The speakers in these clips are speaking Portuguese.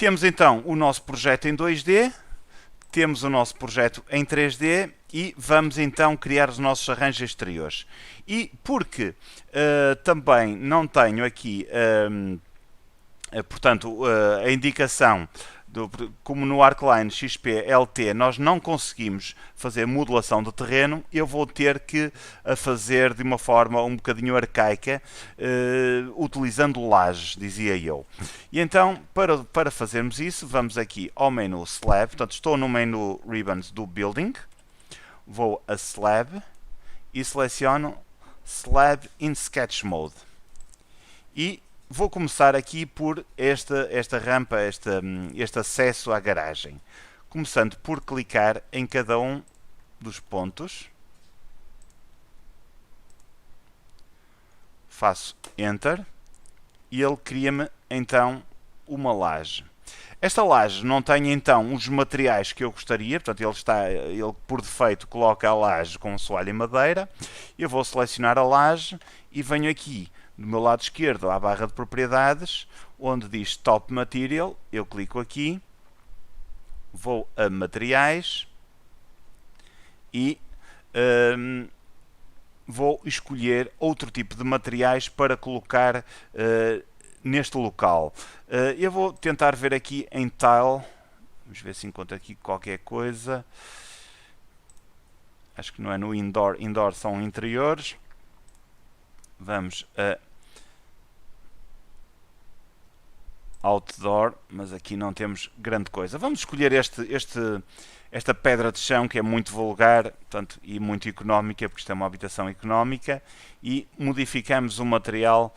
Temos então o nosso projeto em 2D, temos o nosso projeto em 3D e vamos então criar os nossos arranjos exteriores. E porque também não tenho aqui, portanto, a indicação, como no Arcline XP LT nós não conseguimos fazer modelação de terreno, eu vou ter que fazer de uma forma um bocadinho arcaica, utilizando lajes, dizia eu. E então, para fazermos isso, vamos aqui ao menu Slab, portanto estou no menu Ribbons do Building, vou a Slab e seleciono Slab in Sketch Mode. E vou começar aqui por esta rampa, este acesso à garagem. Começando por clicar em cada um dos pontos. Faço Enter. E ele cria-me então uma laje. Esta laje não tem então os materiais que eu gostaria, portanto ele por defeito coloca a laje com soalho em madeira. Eu vou selecionar a laje e venho aqui do meu lado esquerdo à barra de propriedades, onde diz Top Material, eu clico aqui, vou a materiais e vou escolher outro tipo de materiais para colocar neste local. Eu vou tentar ver aqui em Tile, vamos ver se encontro aqui qualquer coisa. Acho que não é no Indoor, Indoor são interiores. Vamos a Outdoor, mas aqui não temos grande coisa. Vamos escolher esta pedra de chão que é muito vulgar, portanto, e muito económica, porque isto é uma habitação económica, e modificamos o material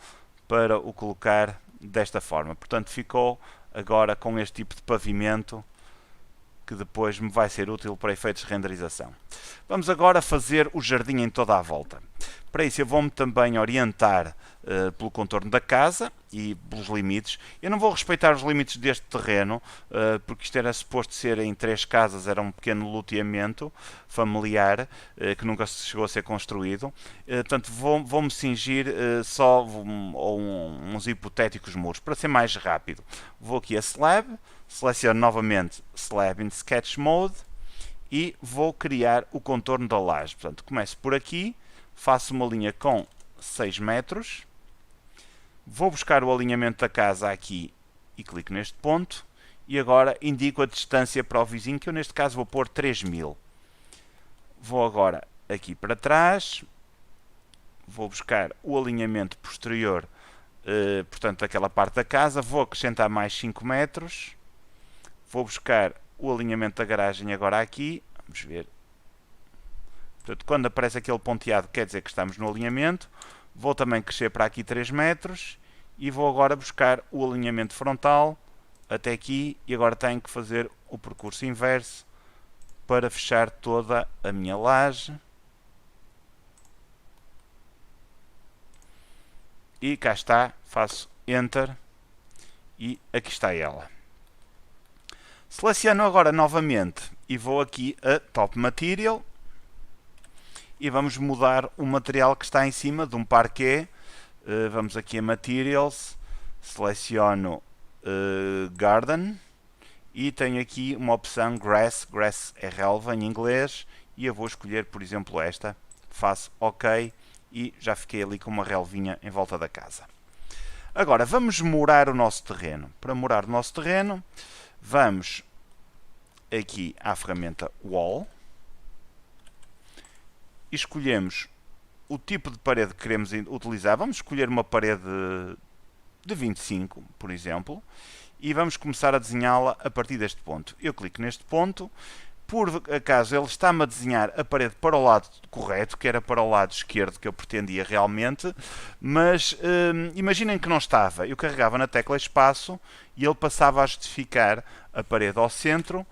para o colocar desta forma. Portanto, ficou agora com este tipo de pavimento que depois me vai ser útil para efeitos de renderização. Vamos agora fazer o jardim em toda a volta. Para isso eu vou-me também orientar pelo contorno da casa e pelos limites. Eu não vou respeitar os limites deste terreno, porque isto era suposto ser em 3 casas, era um pequeno loteamento familiar, que nunca chegou a ser construído. Portanto, vou-me cingir só uns hipotéticos muros, para ser mais rápido. Vou aqui a Slab, seleciono novamente Slab in Sketch Mode e vou criar o contorno da laje. Portanto, começo por aqui, faço uma linha com 6 metros, vou buscar o alinhamento da casa aqui e clico neste ponto e agora indico a distância para o vizinho, que eu neste caso vou pôr 3000. Vou agora aqui para trás, vou buscar o alinhamento posterior, portanto daquela parte da casa, vou acrescentar mais 5 metros, vou buscar o alinhamento da garagem agora aqui, vamos ver. Portanto, quando aparece aquele ponteado quer dizer que estamos no alinhamento. Vou também crescer para aqui 3 metros e vou agora buscar o alinhamento frontal até aqui e agora tenho que fazer o percurso inverso para fechar toda a minha laje. E cá está, faço Enter e aqui está ela. Seleciono agora novamente e vou aqui a Top Material e vamos mudar o material que está em cima de um parquet. Vamos aqui a Materials, seleciono Garden e tenho aqui uma opção Grass, Grass é relva em inglês e eu vou escolher, por exemplo, esta. Faço OK e já fiquei ali com uma relvinha em volta da casa. Agora vamos murar o nosso terreno. Para murar o nosso terreno, vamos aqui à ferramenta Wall. Escolhemos o tipo de parede que queremos utilizar. Vamos escolher uma parede de 25, por exemplo, e vamos começar a desenhá-la a partir deste ponto. Eu clico neste ponto. Por acaso ele está-me a desenhar a parede para o lado correto, que era para o lado esquerdo que eu pretendia realmente, mas imaginem que não estava. Eu carregava na tecla espaço e ele passava a justificar a parede ao centro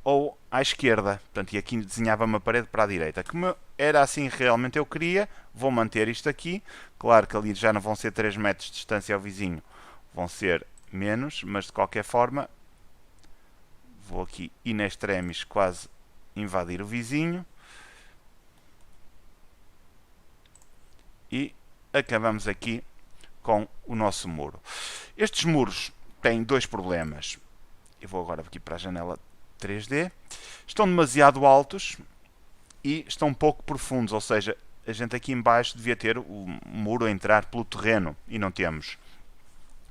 ou à esquerda. Portanto, e aqui desenhava uma parede para a direita. Como era assim realmente eu queria, vou manter isto aqui. Claro que ali já não vão ser 3 metros de distância ao vizinho, vão ser menos, mas de qualquer forma vou aqui in extremis quase invadir o vizinho. E acabamos aqui com o nosso muro. Estes muros têm 2 problemas. eu vou agora aqui para a janela 3D, estão demasiado altos e estão pouco profundos, ou seja, a gente aqui em baixo devia ter o muro a entrar pelo terreno e não temos.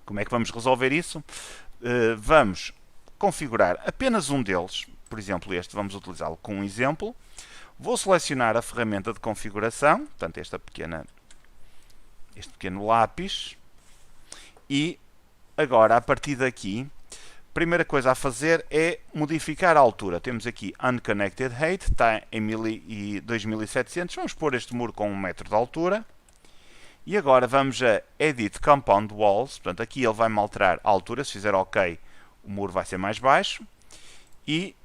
Como é que vamos resolver isso? Vamos configurar apenas um deles, por exemplo este, vamos utilizá-lo com um exemplo. Vou selecionar a ferramenta de configuração, portanto este pequeno lápis, e agora a partir daqui, a primeira coisa a fazer é modificar a altura. Temos aqui Unconnected Height, está em 2700, vamos pôr este muro com 1 metro de altura. E agora vamos a Edit Compound Walls, portanto aqui ele vai-me alterar a altura, se fizer OK o muro vai ser mais baixo. E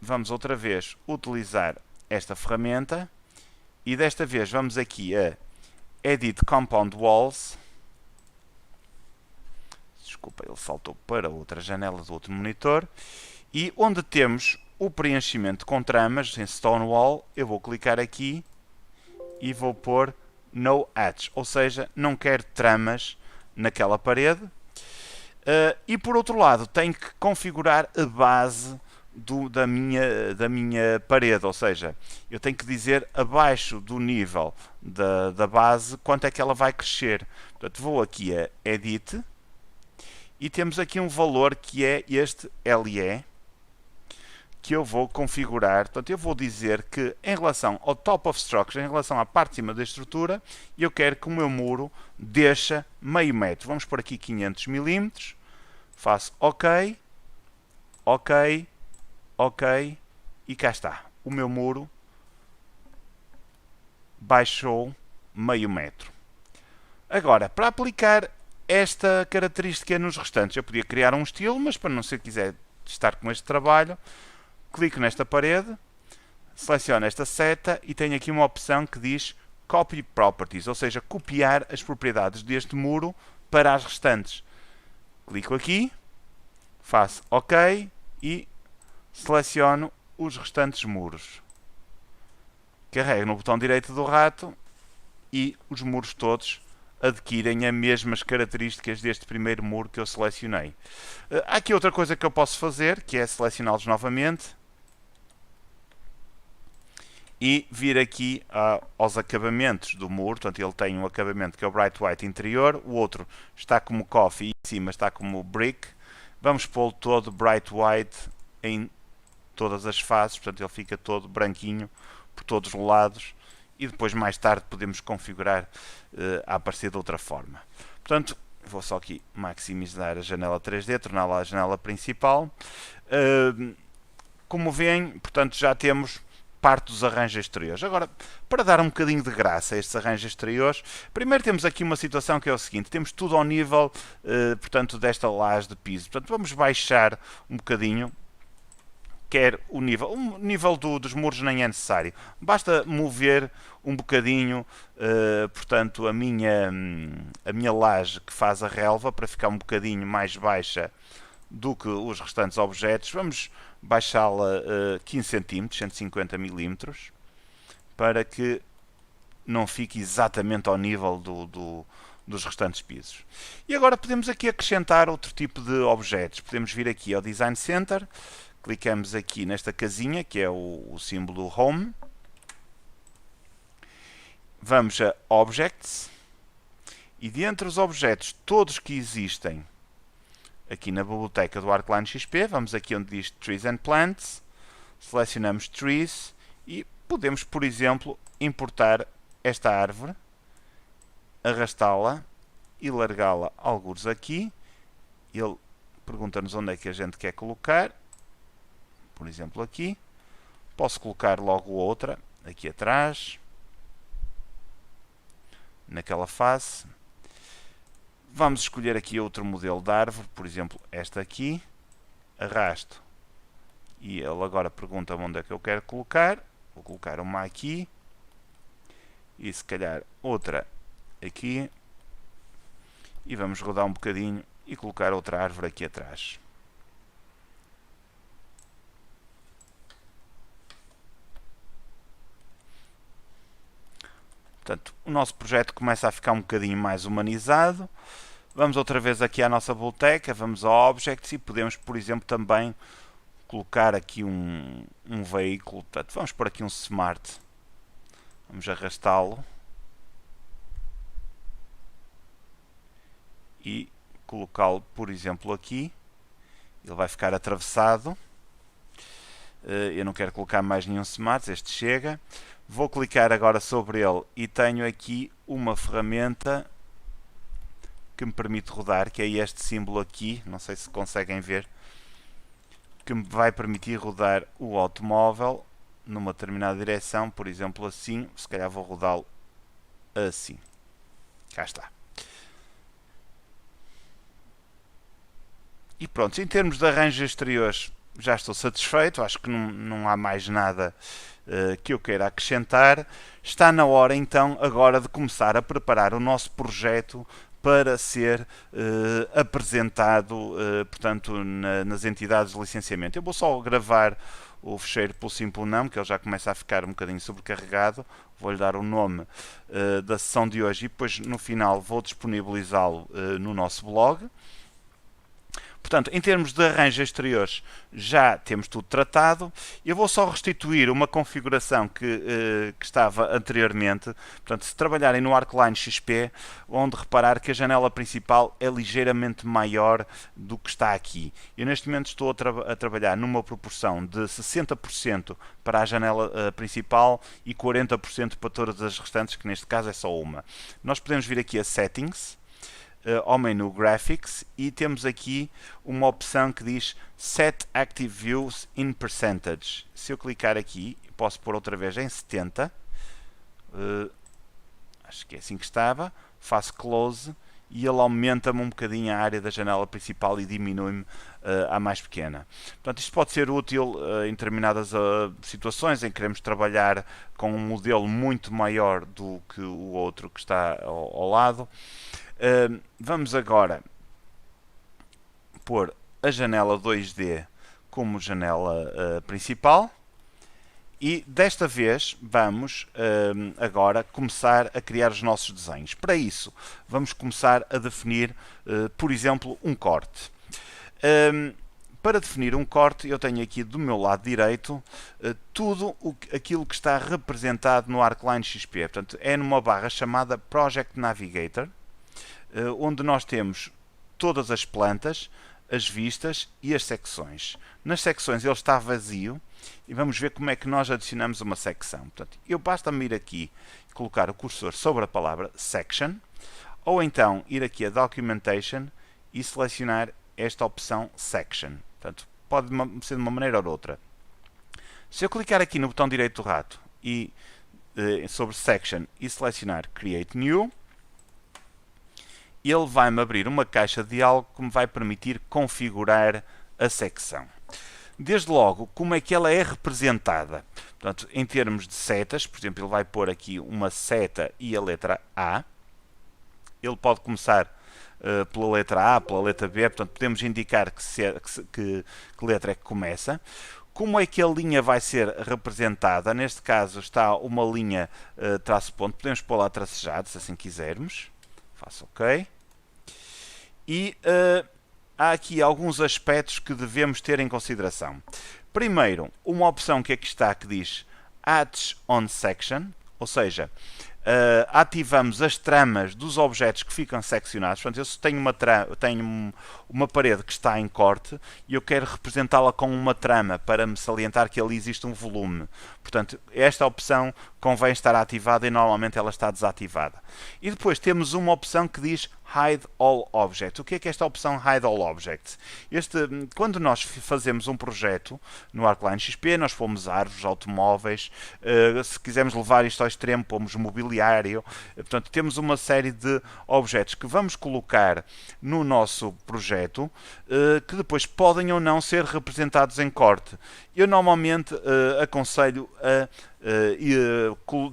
vamos outra vez utilizar esta ferramenta e desta vez vamos aqui a Edit Compound Walls. Desculpa, ele saltou para outra janela do outro monitor. E onde temos o preenchimento com tramas em Stonewall, eu vou clicar aqui e vou pôr No Hatch, ou seja, não quero tramas naquela parede. E por outro lado, tenho que configurar a base da minha parede, ou seja, eu tenho que dizer abaixo do nível da base quanto é que ela vai crescer. Portanto, vou aqui a Edit e temos aqui um valor que é este LE, que eu vou configurar. Portanto, eu vou dizer que em relação ao top of structure, em relação à parte de cima da estrutura, eu quero que o meu muro deixa meio metro. Vamos por aqui 500 mm, faço OK, OK, OK, e cá está. O meu muro baixou meio metro. Agora, para aplicar esta característica nos restantes, eu podia criar um estilo, mas para não ser quiser estar com este trabalho, clico nesta parede, seleciono esta seta e tenho aqui uma opção que diz Copy Properties, ou seja, copiar as propriedades deste muro para as restantes. Clico aqui, faço OK e seleciono os restantes muros. Carrego no botão direito do rato e os muros todos adquirem as mesmas características deste primeiro muro que eu selecionei. Há aqui outra coisa que eu posso fazer, que é selecioná-los novamente e vir aqui aos acabamentos do muro. Portanto, ele tem um acabamento que é o Bright White interior, o outro está como Coffee e em cima está como Brick. Vamos pô-lo todo Bright White em todas as faces, portanto ele fica todo branquinho por todos os lados e depois mais tarde podemos configurar a aparecer de outra forma. Portanto, vou só aqui maximizar a janela 3D, torná-la a janela principal. Como veem, portanto já temos parte dos arranjos exteriores. Agora, para dar um bocadinho de graça a estes arranjos exteriores, primeiro temos aqui uma situação que é o seguinte, temos tudo ao nível, portanto, desta laje de piso. Portanto, vamos baixar um bocadinho, quer o nível dos muros nem é necessário. Basta mover um bocadinho, portanto, a minha laje que faz a relva para ficar um bocadinho mais baixa do que os restantes objetos. Vamos baixá-la 15 cm, 150 mm, para que não fique exatamente ao nível dos restantes pisos. E agora podemos aqui acrescentar outro tipo de objetos. Podemos vir aqui ao Design Center, clicamos aqui nesta casinha que é o símbolo Home, vamos a Objects e dentre os objetos todos que existem aqui na biblioteca do ArcLine XP, vamos aqui onde diz Trees and Plants, selecionamos Trees e podemos, por exemplo, importar esta árvore, arrastá-la e largá-la algures aqui. Ele pergunta-nos onde é que a gente quer colocar, por exemplo aqui. Posso colocar logo outra aqui atrás, naquela face. Vamos escolher aqui outro modelo de árvore, por exemplo esta aqui, arrasto e ele agora pergunta-me onde é que eu quero colocar. Vou colocar uma aqui e se calhar outra aqui e vamos rodar um bocadinho e colocar outra árvore aqui atrás. Portanto, o nosso projeto começa a ficar um bocadinho mais humanizado. Vamos outra vez aqui à nossa biblioteca, vamos a Objects e podemos, por exemplo, também colocar aqui um veículo. Portanto, vamos pôr aqui um Smart. Vamos arrastá-lo. E colocá-lo, por exemplo, aqui. Ele vai ficar atravessado. Eu não quero colocar mais nenhum Smart, este chega. Vou clicar agora sobre ele e tenho aqui uma ferramenta que me permite rodar, que é este símbolo aqui, não sei se conseguem ver, que me vai permitir rodar o automóvel numa determinada direção, por exemplo assim, se calhar vou rodá-lo assim. Cá está. E pronto, em termos de arranjos exteriores já estou satisfeito, acho que não há mais nada que eu queira acrescentar. Está na hora então agora de começar a preparar o nosso projeto para ser apresentado, portanto, nas entidades de licenciamento. Eu vou só gravar o fecheiro pelo Simple Num, que ele já começa a ficar um bocadinho sobrecarregado. Vou-lhe dar o nome da sessão de hoje e depois no final vou disponibilizá-lo no nosso blog. Portanto, em termos de arranjos exteriores, já temos tudo tratado. Eu vou só restituir uma configuração que estava anteriormente. Portanto, se trabalharem no Arcline XP, onde reparar que a janela principal é ligeiramente maior do que está aqui. Eu neste momento estou a trabalhar numa proporção de 60% para a janela principal e 40% para todas as restantes, que neste caso é só uma. Nós podemos vir aqui a Settings, ao menu Graphics, e temos aqui uma opção que diz Set Active Views in Percentage. Se eu clicar aqui, posso pôr outra vez em 70, acho que é assim que estava, faço Close e ele aumenta-me um bocadinho a área da janela principal e diminui-me à mais pequena. Portanto, isto pode ser útil em determinadas situações em que queremos trabalhar com um modelo muito maior do que o outro que está ao lado. Vamos agora pôr a janela 2D como janela principal e desta vez vamos agora começar a criar os nossos desenhos. Para isso vamos começar a definir, por exemplo, um corte. Para definir um corte, eu tenho aqui do meu lado direito tudo aquilo que está representado no Arcline XP. Portanto, é numa barra chamada Project Navigator, onde nós temos todas as plantas, as vistas e as secções. Nas secções ele está vazio e vamos ver como é que nós adicionamos uma secção. Portanto, basta-me ir aqui e colocar o cursor sobre a palavra Section, ou então ir aqui a Documentation e selecionar esta opção Section. Portanto, pode ser de uma maneira ou de outra. Se eu clicar aqui no botão direito do rato e sobre Section e selecionar Create New, ele vai-me abrir uma caixa de diálogo que me vai permitir configurar a secção. Desde logo, como é que ela é representada? Portanto, em termos de setas, por exemplo, ele vai pôr aqui uma seta e a letra A. Ele pode começar pela letra A, pela letra B, portanto, podemos indicar que letra é que começa. Como é que a linha vai ser representada? Neste caso está uma linha traço-ponto, podemos pôr lá tracejado, se assim quisermos. Faço OK. E há aqui alguns aspectos que devemos ter em consideração. Primeiro, uma opção que aqui está que diz Add on Section, ou seja, ativamos as tramas dos objetos que ficam seccionados. Portanto, eu tenho uma parede que está em corte e eu quero representá-la com uma trama para me salientar que ali existe um volume. Portanto, esta opção convém estar ativada e normalmente ela está desativada. E depois temos uma opção que diz Hide All Objects. O que é esta opção Hide All Objects? Quando nós fazemos um projeto no Arcline XP, nós pomos árvores, automóveis, se quisermos levar isto ao extremo, pomos mobiliário. Portanto, temos uma série de objetos que vamos colocar no nosso projeto que depois podem ou não ser representados em corte. Eu normalmente aconselho a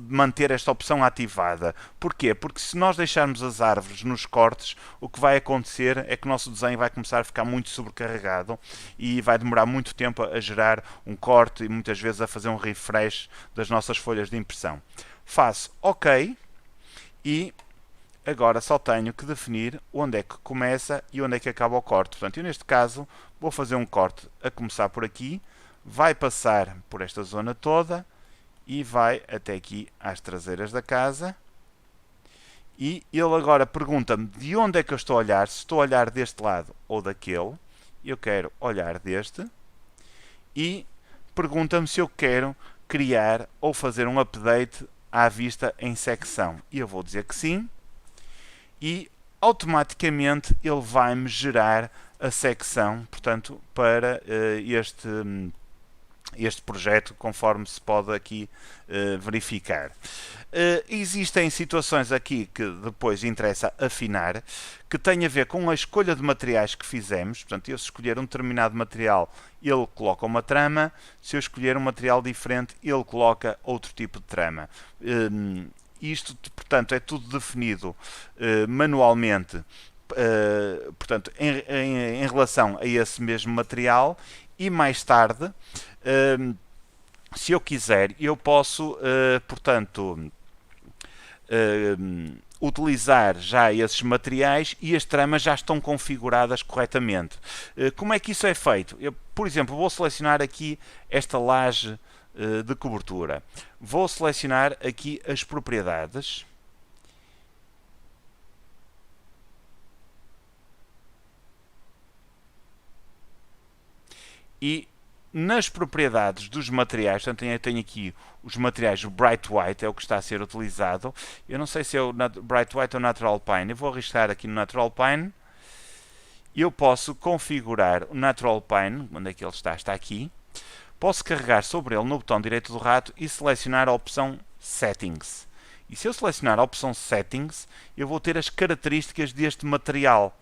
manter esta opção ativada. Porquê? Porque se nós deixarmos as árvores nos cortes, o que vai acontecer é que o nosso desenho vai começar a ficar muito sobrecarregado e vai demorar muito tempo a gerar um corte e muitas vezes a fazer um refresh das nossas folhas de impressão. Faço OK e agora só tenho que definir onde é que começa e onde é que acaba o corte. Portanto, eu neste caso vou fazer um corte a começar por aqui, vai passar por esta zona toda e vai até aqui às traseiras da casa. E ele agora pergunta-me de onde é que eu estou a olhar, se estou a olhar deste lado ou daquele. Eu quero olhar deste. E pergunta-me se eu quero criar ou fazer um update à vista em secção. E eu vou dizer que sim. E automaticamente ele vai-me gerar a secção, portanto, para este projeto, conforme se pode aqui verificar. Existem situações aqui que depois interessa afinar, que têm a ver com a escolha de materiais que fizemos. Portanto, eu se escolher um determinado material, ele coloca uma trama. Se eu escolher um material diferente, ele coloca outro tipo de trama. Isto, portanto, é tudo definido manualmente, portanto, em relação a esse mesmo material. E mais tarde, se eu quiser, eu posso, portanto, utilizar já esses materiais e as tramas já estão configuradas corretamente. Como é que isso é feito? Eu, por exemplo, vou selecionar aqui esta laje de cobertura. Vou selecionar aqui as propriedades. E nas propriedades dos materiais, portanto, eu tenho aqui os materiais, o Bright White é o que está a ser utilizado. Eu não sei se é o Bright White ou Natural Pine. Eu vou arriscar aqui no Natural Pine. Eu posso configurar o Natural Pine, onde é que ele está? Está aqui. Posso carregar sobre ele no botão direito do rato e selecionar a opção Settings. E se eu selecionar a opção Settings, eu vou ter as características deste material.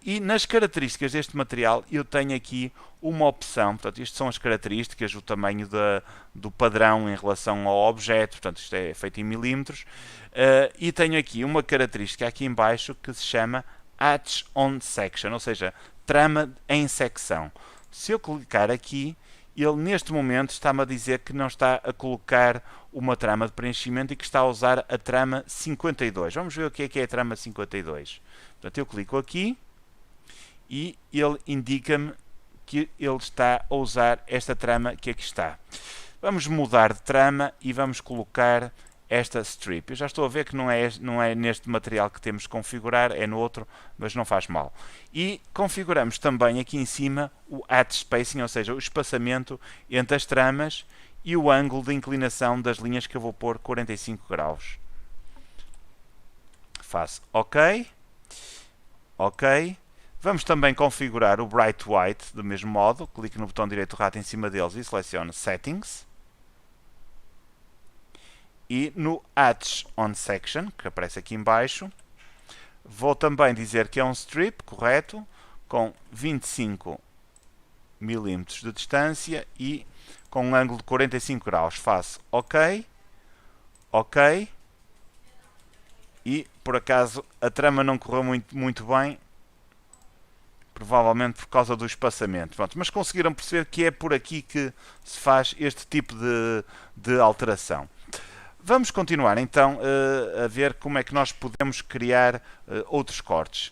E nas características deste material eu tenho aqui uma opção, portanto isto são as características, o tamanho do padrão em relação ao objeto, portanto isto é feito em milímetros, e tenho aqui uma característica aqui em baixo que se chama Hatch on Section, ou seja, trama em secção. Se eu clicar aqui, ele neste momento está-me a dizer que não está a colocar uma trama de preenchimento e que está a usar a trama 52. Vamos ver o que é a trama 52. Portanto, eu clico aqui e ele indica-me que ele está a usar esta trama que aqui está. Vamos mudar de trama e vamos colocar esta strip. Eu já estou a ver que não é neste material que temos que configurar, é no outro, mas não faz mal. E configuramos também aqui em cima o Hatch Spacing, ou seja, o espaçamento entre as tramas e o ângulo de inclinação das linhas que eu vou pôr 45 graus. Faço OK. OK. Vamos também configurar o Bright White do mesmo modo. Clico no botão direito do rato em cima deles e seleciono Settings. E no Hatch on Section, que aparece aqui em baixo, vou também dizer que é um strip, correto, com 25 mm de distância e com um ângulo de 45 graus. Faço OK, OK, e por acaso a trama não correu muito bem, provavelmente por causa do espaçamento. Pronto, mas conseguiram perceber que é por aqui que se faz este tipo de alteração. Vamos continuar então a ver como é que nós podemos criar outros cortes.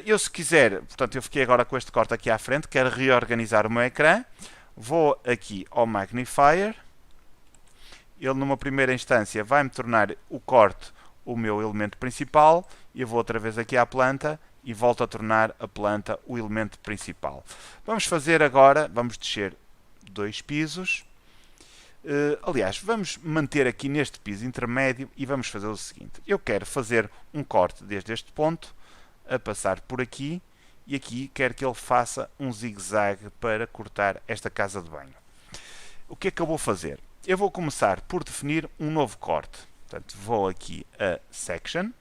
Eu se quiser, portanto eu fiquei agora com este corte aqui à frente, quero reorganizar o meu ecrã, vou aqui ao Magnifier, ele numa primeira instância vai-me tornar o corte o meu elemento principal, e eu vou outra vez aqui à planta e volto a tornar a planta o elemento principal. Vamos fazer agora, vamos descer 2 pisos. Aliás, vamos manter aqui neste piso intermédio e vamos fazer o seguinte. Eu quero fazer um corte desde este ponto a passar por aqui e aqui quero que ele faça um zigue-zague para cortar esta casa de banho. O que é que eu vou fazer? Eu vou começar por definir um novo corte. Portanto, vou aqui a Section,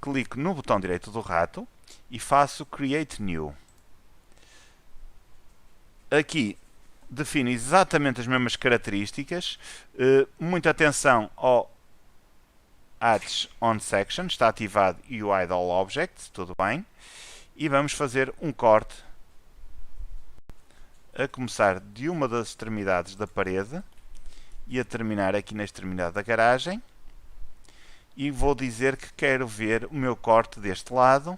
clico no botão direito do rato e faço Create New. Aqui define exatamente as mesmas características. Muita atenção ao Hatch on Section, está ativado e o Hide All Objects, tudo bem. E vamos fazer um corte a começar de uma das extremidades da parede e a terminar aqui na extremidade da garagem. e vou dizer que quero ver o meu corte deste lado.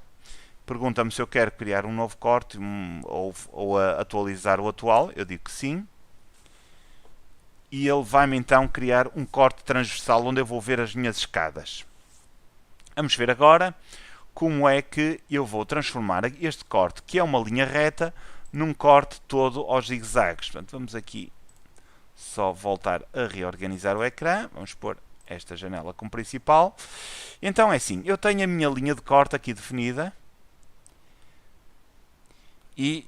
Pergunta-me se eu quero criar um novo corte ou atualizar o atual. Eu digo que sim. E ele vai-me então criar um corte transversal onde eu vou ver as minhas escadas. Vamos ver agora como é que eu vou transformar este corte, que é uma linha reta, num corte todo aos zigue-zagues. Portanto, vamos aqui só voltar a reorganizar o ecrã. Vamos pôr esta janela como principal. Então é assim, eu tenho a minha linha de corte aqui definida. E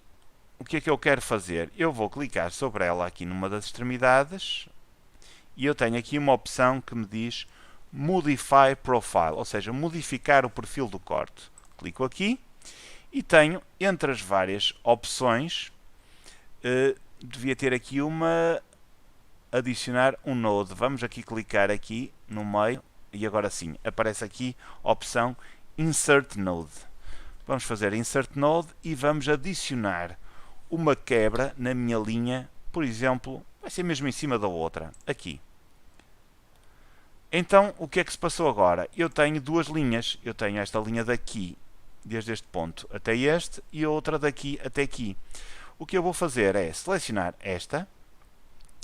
o que é que eu quero fazer? Eu vou clicar sobre ela aqui numa das extremidades e eu tenho aqui uma opção que me diz Modify Profile, ou seja, modificar o perfil do corte. Clico aqui e tenho, entre as várias opções, devia ter aqui uma adicionar um node. Vamos aqui clicar aqui no meio e agora sim, aparece aqui a opção Insert Node. Vamos fazer Insert Node e vamos adicionar uma quebra na minha linha, por exemplo, vai ser mesmo em cima da outra, aqui. Então, o que é que se passou agora? Eu tenho duas linhas. Eu tenho esta linha daqui, desde este ponto até este, e outra daqui até aqui. O que eu vou fazer é selecionar esta,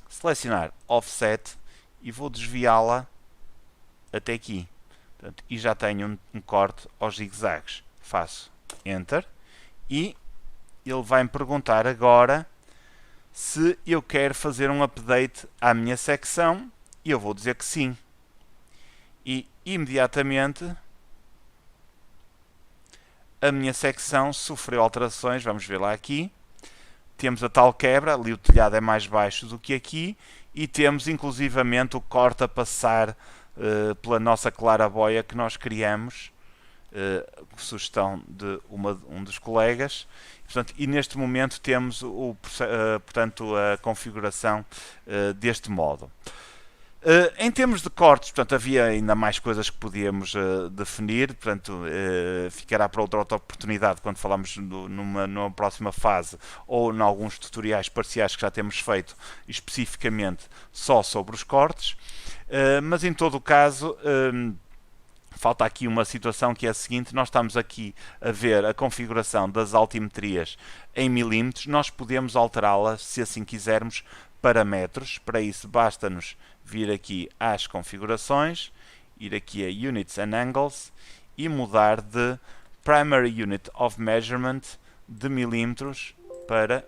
selecionar Offset e vou desviá-la até aqui. Portanto, e já tenho um corte aos zigue-zagues. Faço Enter e ele vai-me perguntar agora se eu quero fazer um update à minha secção e eu vou dizer que sim. E imediatamente a minha secção sofreu alterações. Vamos ver lá aqui. Temos a tal quebra, ali o telhado é mais baixo do que aqui e temos inclusivamente o corte a passar pela nossa claraboia que nós criamos. Sugestão de um dos colegas. Portanto, e neste momento temos portanto, a configuração deste modo. Em termos de cortes, portanto, havia ainda mais coisas que podíamos definir, portanto, ficará para outra oportunidade quando falamos numa próxima fase ou em alguns tutoriais parciais que já temos feito especificamente só sobre os cortes, mas em todo o caso falta aqui uma situação que é a seguinte: nós estamos aqui a ver a configuração das altimetrias em milímetros, nós podemos alterá-las, se assim quisermos, para metros. Para isso basta-nos vir aqui às configurações, ir aqui a Units and Angles e mudar de Primary Unit of Measurement de milímetros para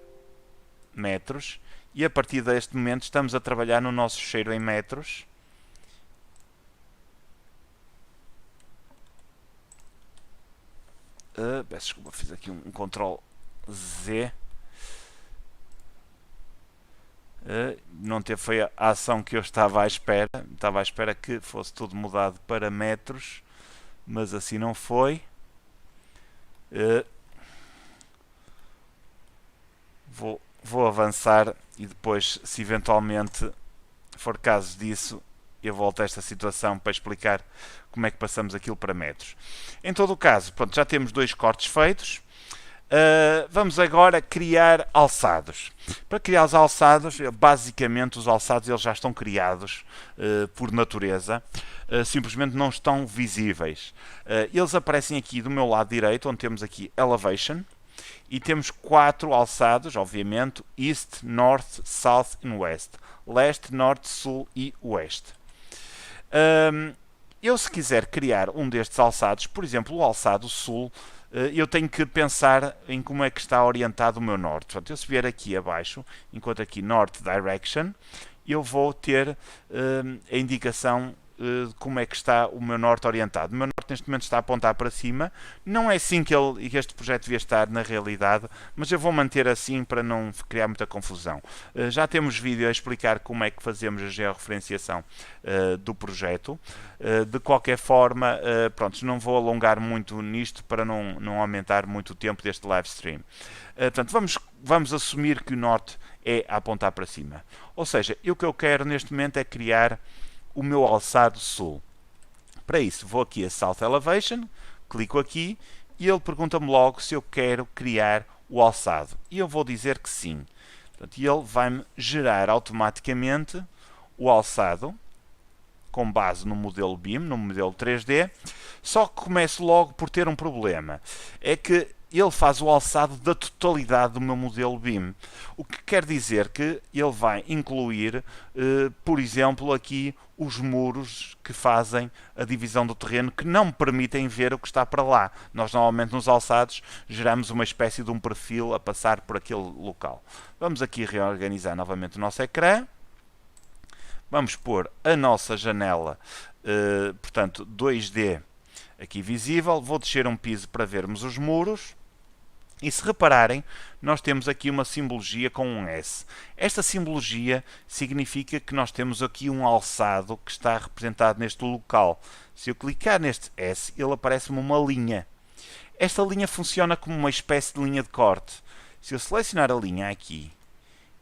metros. E a partir deste momento estamos a trabalhar no nosso fecheiro em metros. Peço desculpa, fiz aqui um Ctrl Z. Não foi a ação que eu estava à espera. Estava à espera que fosse tudo mudado para metros, mas assim não foi. Vou avançar e depois, se eventualmente for caso disso, eu volto a esta situação para explicar como é que passamos aquilo para metros. Em todo o caso, pronto, já temos dois cortes feitos. Vamos agora criar alçados. Para criar os alçados, basicamente os alçados eles já estão criados por natureza, simplesmente não estão visíveis. Eles aparecem aqui do meu lado direito, onde temos aqui Elevation, e temos 4 alçados, obviamente: East, North, South e West. Leste, Norte, Sul e Oeste. Eu, se quiser criar um destes alçados, por exemplo, o alçado Sul, eu tenho que pensar em como é que está orientado o meu norte. Portanto, eu se vier aqui abaixo, enquanto aqui North Direction, eu vou ter a indicação de como é que está o meu norte orientado. O meu norte neste momento está a apontar para cima. Não é assim que este projeto devia estar na realidade, mas eu vou manter assim para não criar muita confusão. Já temos vídeo a explicar como é que fazemos a georreferenciação do projeto. De qualquer forma, pronto, não vou alongar muito nisto para não aumentar muito o tempo deste live stream. Portanto, vamos assumir que o norte é a apontar para cima. Ou seja, o que eu quero neste momento é criar o meu alçado sul. Para isso, vou aqui a South Elevation, clico aqui e ele pergunta-me logo se eu quero criar o alçado. E eu vou dizer que sim. Portanto, ele vai-me gerar automaticamente o alçado com base no modelo BIM, no modelo 3D, só que começo logo por ter um problema. É que ele faz o alçado da totalidade do meu modelo BIM. O que quer dizer que ele vai incluir, por exemplo, aqui os muros que fazem a divisão do terreno, que não me permitem ver o que está para lá. Nós normalmente nos alçados geramos uma espécie de um perfil a passar por aquele local. Vamos aqui reorganizar novamente o nosso ecrã. Vamos pôr a nossa janela, portanto 2D aqui visível. Vou descer um piso para vermos os muros. E se repararem, nós temos aqui uma simbologia com um S. Esta simbologia significa que nós temos aqui um alçado que está representado neste local. Se eu clicar neste S, ele aparece-me uma linha. Esta linha funciona como uma espécie de linha de corte. Se eu selecionar a linha aqui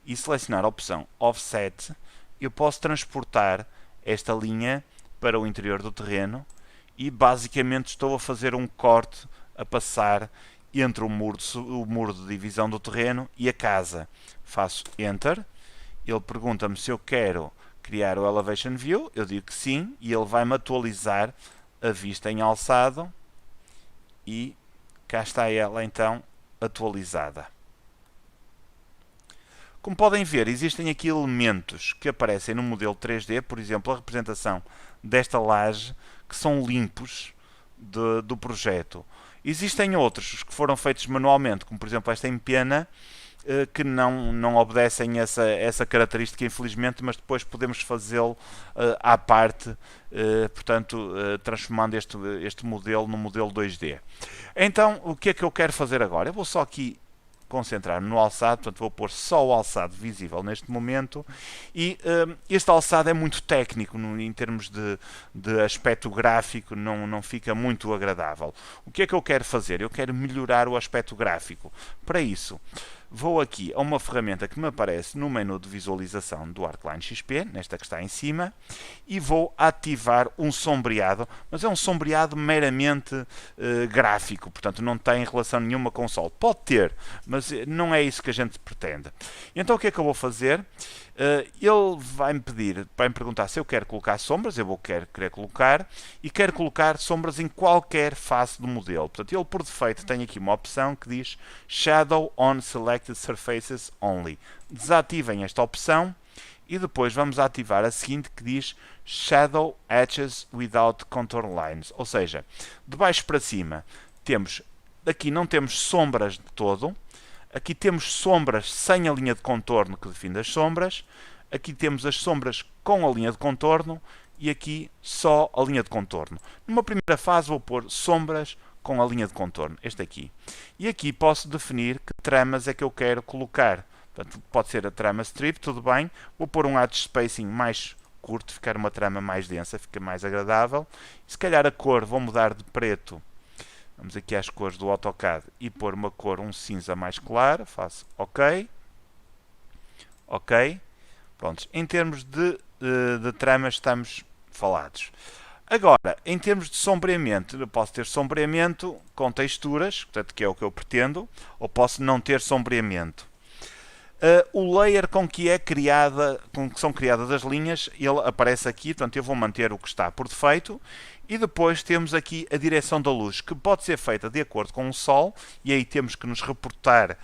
e selecionar a opção Offset, eu posso transportar esta linha para o interior do terreno e basicamente estou a fazer um corte a passar entre o muro de divisão do terreno e a casa. Faço Enter, ele pergunta-me se eu quero criar o Elevation View, eu digo que sim, e ele vai-me atualizar a vista em alçado, e cá está ela então atualizada. Como podem ver, existem aqui elementos que aparecem no modelo 3D, por exemplo, a representação desta laje, que são limpos do projeto. Existem outros que foram feitos manualmente, como por exemplo esta em pena, que não obedecem essa característica, infelizmente, mas depois podemos fazê-lo à parte, portanto, transformando este modelo no modelo 2D. Então, o que é que eu quero fazer agora? Eu vou só aqui concentrar-me no alçado, portanto vou pôr só o alçado visível neste momento, e este alçado é muito técnico em termos de aspecto gráfico, não fica muito agradável. O que é que eu quero fazer? Eu quero melhorar o aspecto gráfico. Para isso, vou aqui a uma ferramenta que me aparece no menu de visualização do Arcline XP, nesta que está em cima, e vou ativar um sombreado, mas é um sombreado meramente gráfico, portanto não tem relação nenhuma com o sol. Pode ter, mas não é isso que a gente pretende. Então o que é que eu vou fazer? Ele vai-me perguntar se eu quero colocar sombras, eu vou querer colocar, e quero colocar sombras em qualquer face do modelo. Portanto, ele por defeito tem aqui uma opção que diz Shadow on Selected Surfaces Only. Desativem esta opção e depois vamos ativar a seguinte que diz Shadow Edges Without Contour Lines. Ou seja, de baixo para cima aqui não temos sombras de todo. Aqui temos sombras sem a linha de contorno que define as sombras. Aqui temos as sombras com a linha de contorno e aqui só a linha de contorno. Numa primeira fase vou pôr sombras com a linha de contorno, este aqui. E aqui posso definir que tramas é que eu quero colocar. Portanto, pode ser a trama strip, tudo bem. Vou pôr um edge spacing mais curto, ficar uma trama mais densa, fica mais agradável. Se calhar a cor vou mudar de preto. Vamos aqui às cores do AutoCAD e pôr uma cor, um cinza mais claro. Faço OK. OK. Prontos. Em termos de tramas estamos falados. Agora, em termos de sombreamento, eu posso ter sombreamento com texturas, portanto, que é o que eu pretendo, ou posso não ter sombreamento. O layer com que são criadas as linhas, ele aparece aqui, portanto eu vou manter o que está por defeito. E depois temos aqui a direção da luz, que pode ser feita de acordo com o Sol, e aí temos que nos reportar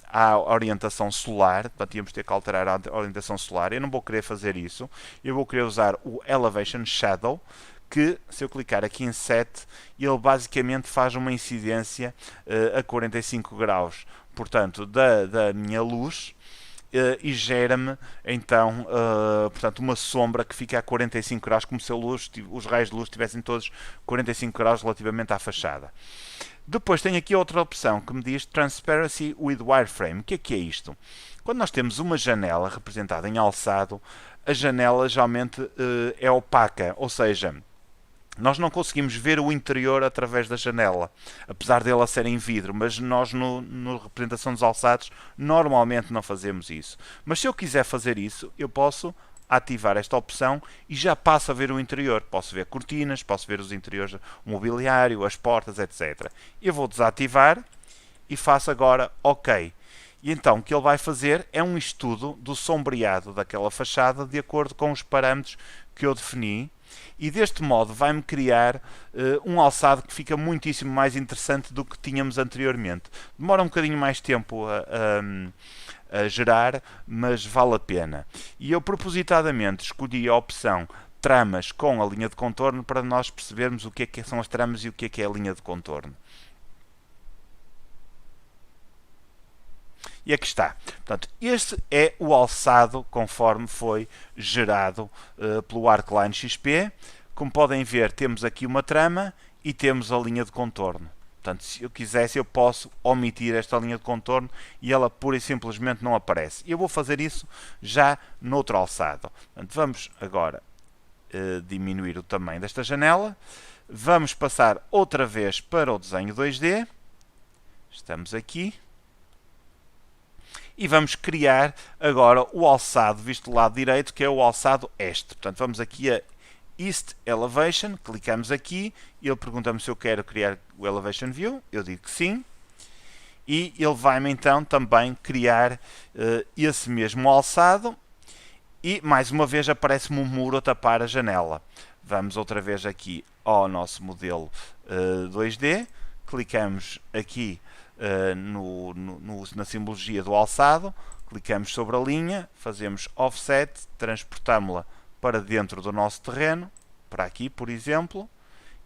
à orientação solar, portanto íamos ter que alterar a orientação solar. Eu não vou querer fazer isso, eu vou querer usar o Elevation Shadow, que se eu clicar aqui em Set, ele basicamente faz uma incidência a 45 graus, portanto, da minha luz, e gera-me então portanto, uma sombra que fica a 45 graus, como se os raios de luz estivessem todos 45 graus relativamente à fachada. Depois tem aqui outra opção que me diz Transparency with Wireframe. O que é isto? Quando nós temos uma janela representada em alçado, a janela geralmente é opaca, ou seja, nós não conseguimos ver o interior através da janela, apesar dela ser em vidro, mas nós na representação dos alçados normalmente não fazemos isso. Mas se eu quiser fazer isso, eu posso ativar esta opção e já passo a ver o interior. Posso ver cortinas, posso ver os interiores, o mobiliário, as portas, etc. Eu vou desativar e faço agora OK. E então o que ele vai fazer é um estudo do sombreado daquela fachada de acordo com os parâmetros que eu defini, e deste modo vai-me criar um alçado que fica muitíssimo mais interessante do que tínhamos anteriormente. Demora um bocadinho mais tempo a gerar, mas vale a pena. E eu propositadamente escolhi a opção tramas com a linha de contorno para nós percebermos o que são as tramas e o que é a linha de contorno. E aqui está. Portanto, este é o alçado conforme foi gerado pelo Arcline XP. Como podem ver, temos aqui uma trama e temos a linha de contorno. Portanto, se eu quisesse, eu posso omitir esta linha de contorno e ela pura e simplesmente não aparece. E eu vou fazer isso já noutro alçado. Portanto, vamos agora diminuir o tamanho desta janela. Vamos passar outra vez para o desenho 2D. Estamos aqui. E vamos criar agora o alçado visto do lado direito, que é o alçado este. Portanto, vamos aqui a East Elevation, clicamos aqui, ele pergunta-me se eu quero criar o Elevation View, eu digo que sim, e ele vai-me então também criar esse mesmo alçado, e mais uma vez aparece-me um muro a tapar a janela. Vamos outra vez aqui ao nosso modelo 2D, clicamos aqui na simbologia do alçado, clicamos sobre a linha, fazemos offset, transportamos-la para dentro do nosso terreno, para aqui por exemplo,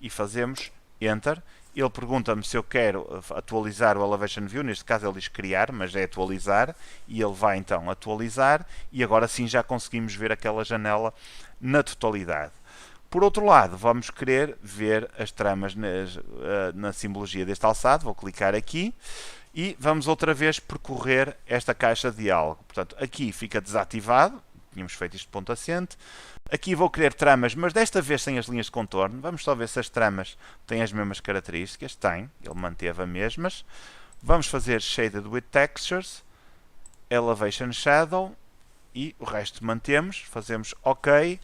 e fazemos Enter. Ele pergunta-me se eu quero atualizar o Elevation View, neste caso ele diz criar, mas é atualizar, e ele vai então atualizar, e agora sim já conseguimos ver aquela janela na totalidade. Por outro lado, vamos querer ver as tramas na simbologia deste alçado. Vou clicar aqui e vamos outra vez percorrer esta caixa de diálogo. Portanto, aqui fica desativado. Tínhamos feito isto de ponto assente. Aqui vou querer tramas, mas desta vez sem as linhas de contorno. Vamos só ver se as tramas têm as mesmas características. Tem, ele manteve as mesmas. Vamos fazer Shaded with Textures, Elevation Shadow e o resto mantemos. Fazemos OK.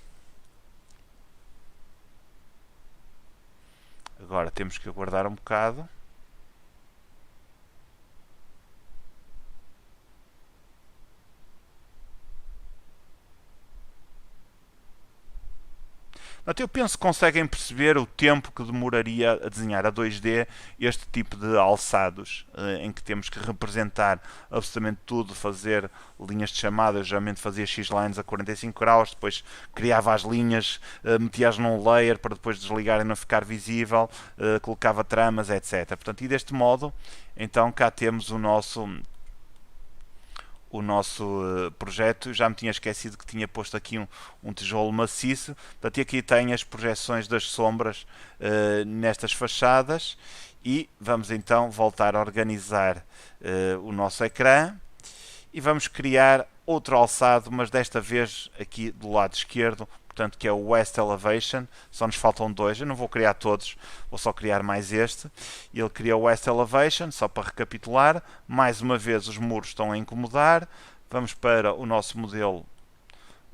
Agora temos que aguardar um bocado. Eu penso que conseguem perceber o tempo que demoraria a desenhar a 2D este tipo de alçados, em que temos que representar absolutamente tudo, fazer linhas de chamada. Eu geralmente fazia X-lines a 45 graus, depois criava as linhas, metia-as num layer para depois desligar e não ficar visível, colocava tramas, etc. Portanto, e deste modo, então cá temos o nosso projeto. Já me tinha esquecido que tinha posto aqui um tijolo maciço. Portanto, e aqui tem as projeções das sombras nestas fachadas, e vamos então voltar a organizar o nosso ecrã e vamos criar outro alçado, mas desta vez aqui do lado esquerdo, portanto, que é o West Elevation. Só nos faltam dois, eu não vou criar todos, vou só criar mais este. Ele cria o West Elevation, só para recapitular. Mais uma vez os muros estão a incomodar. Vamos para o nosso modelo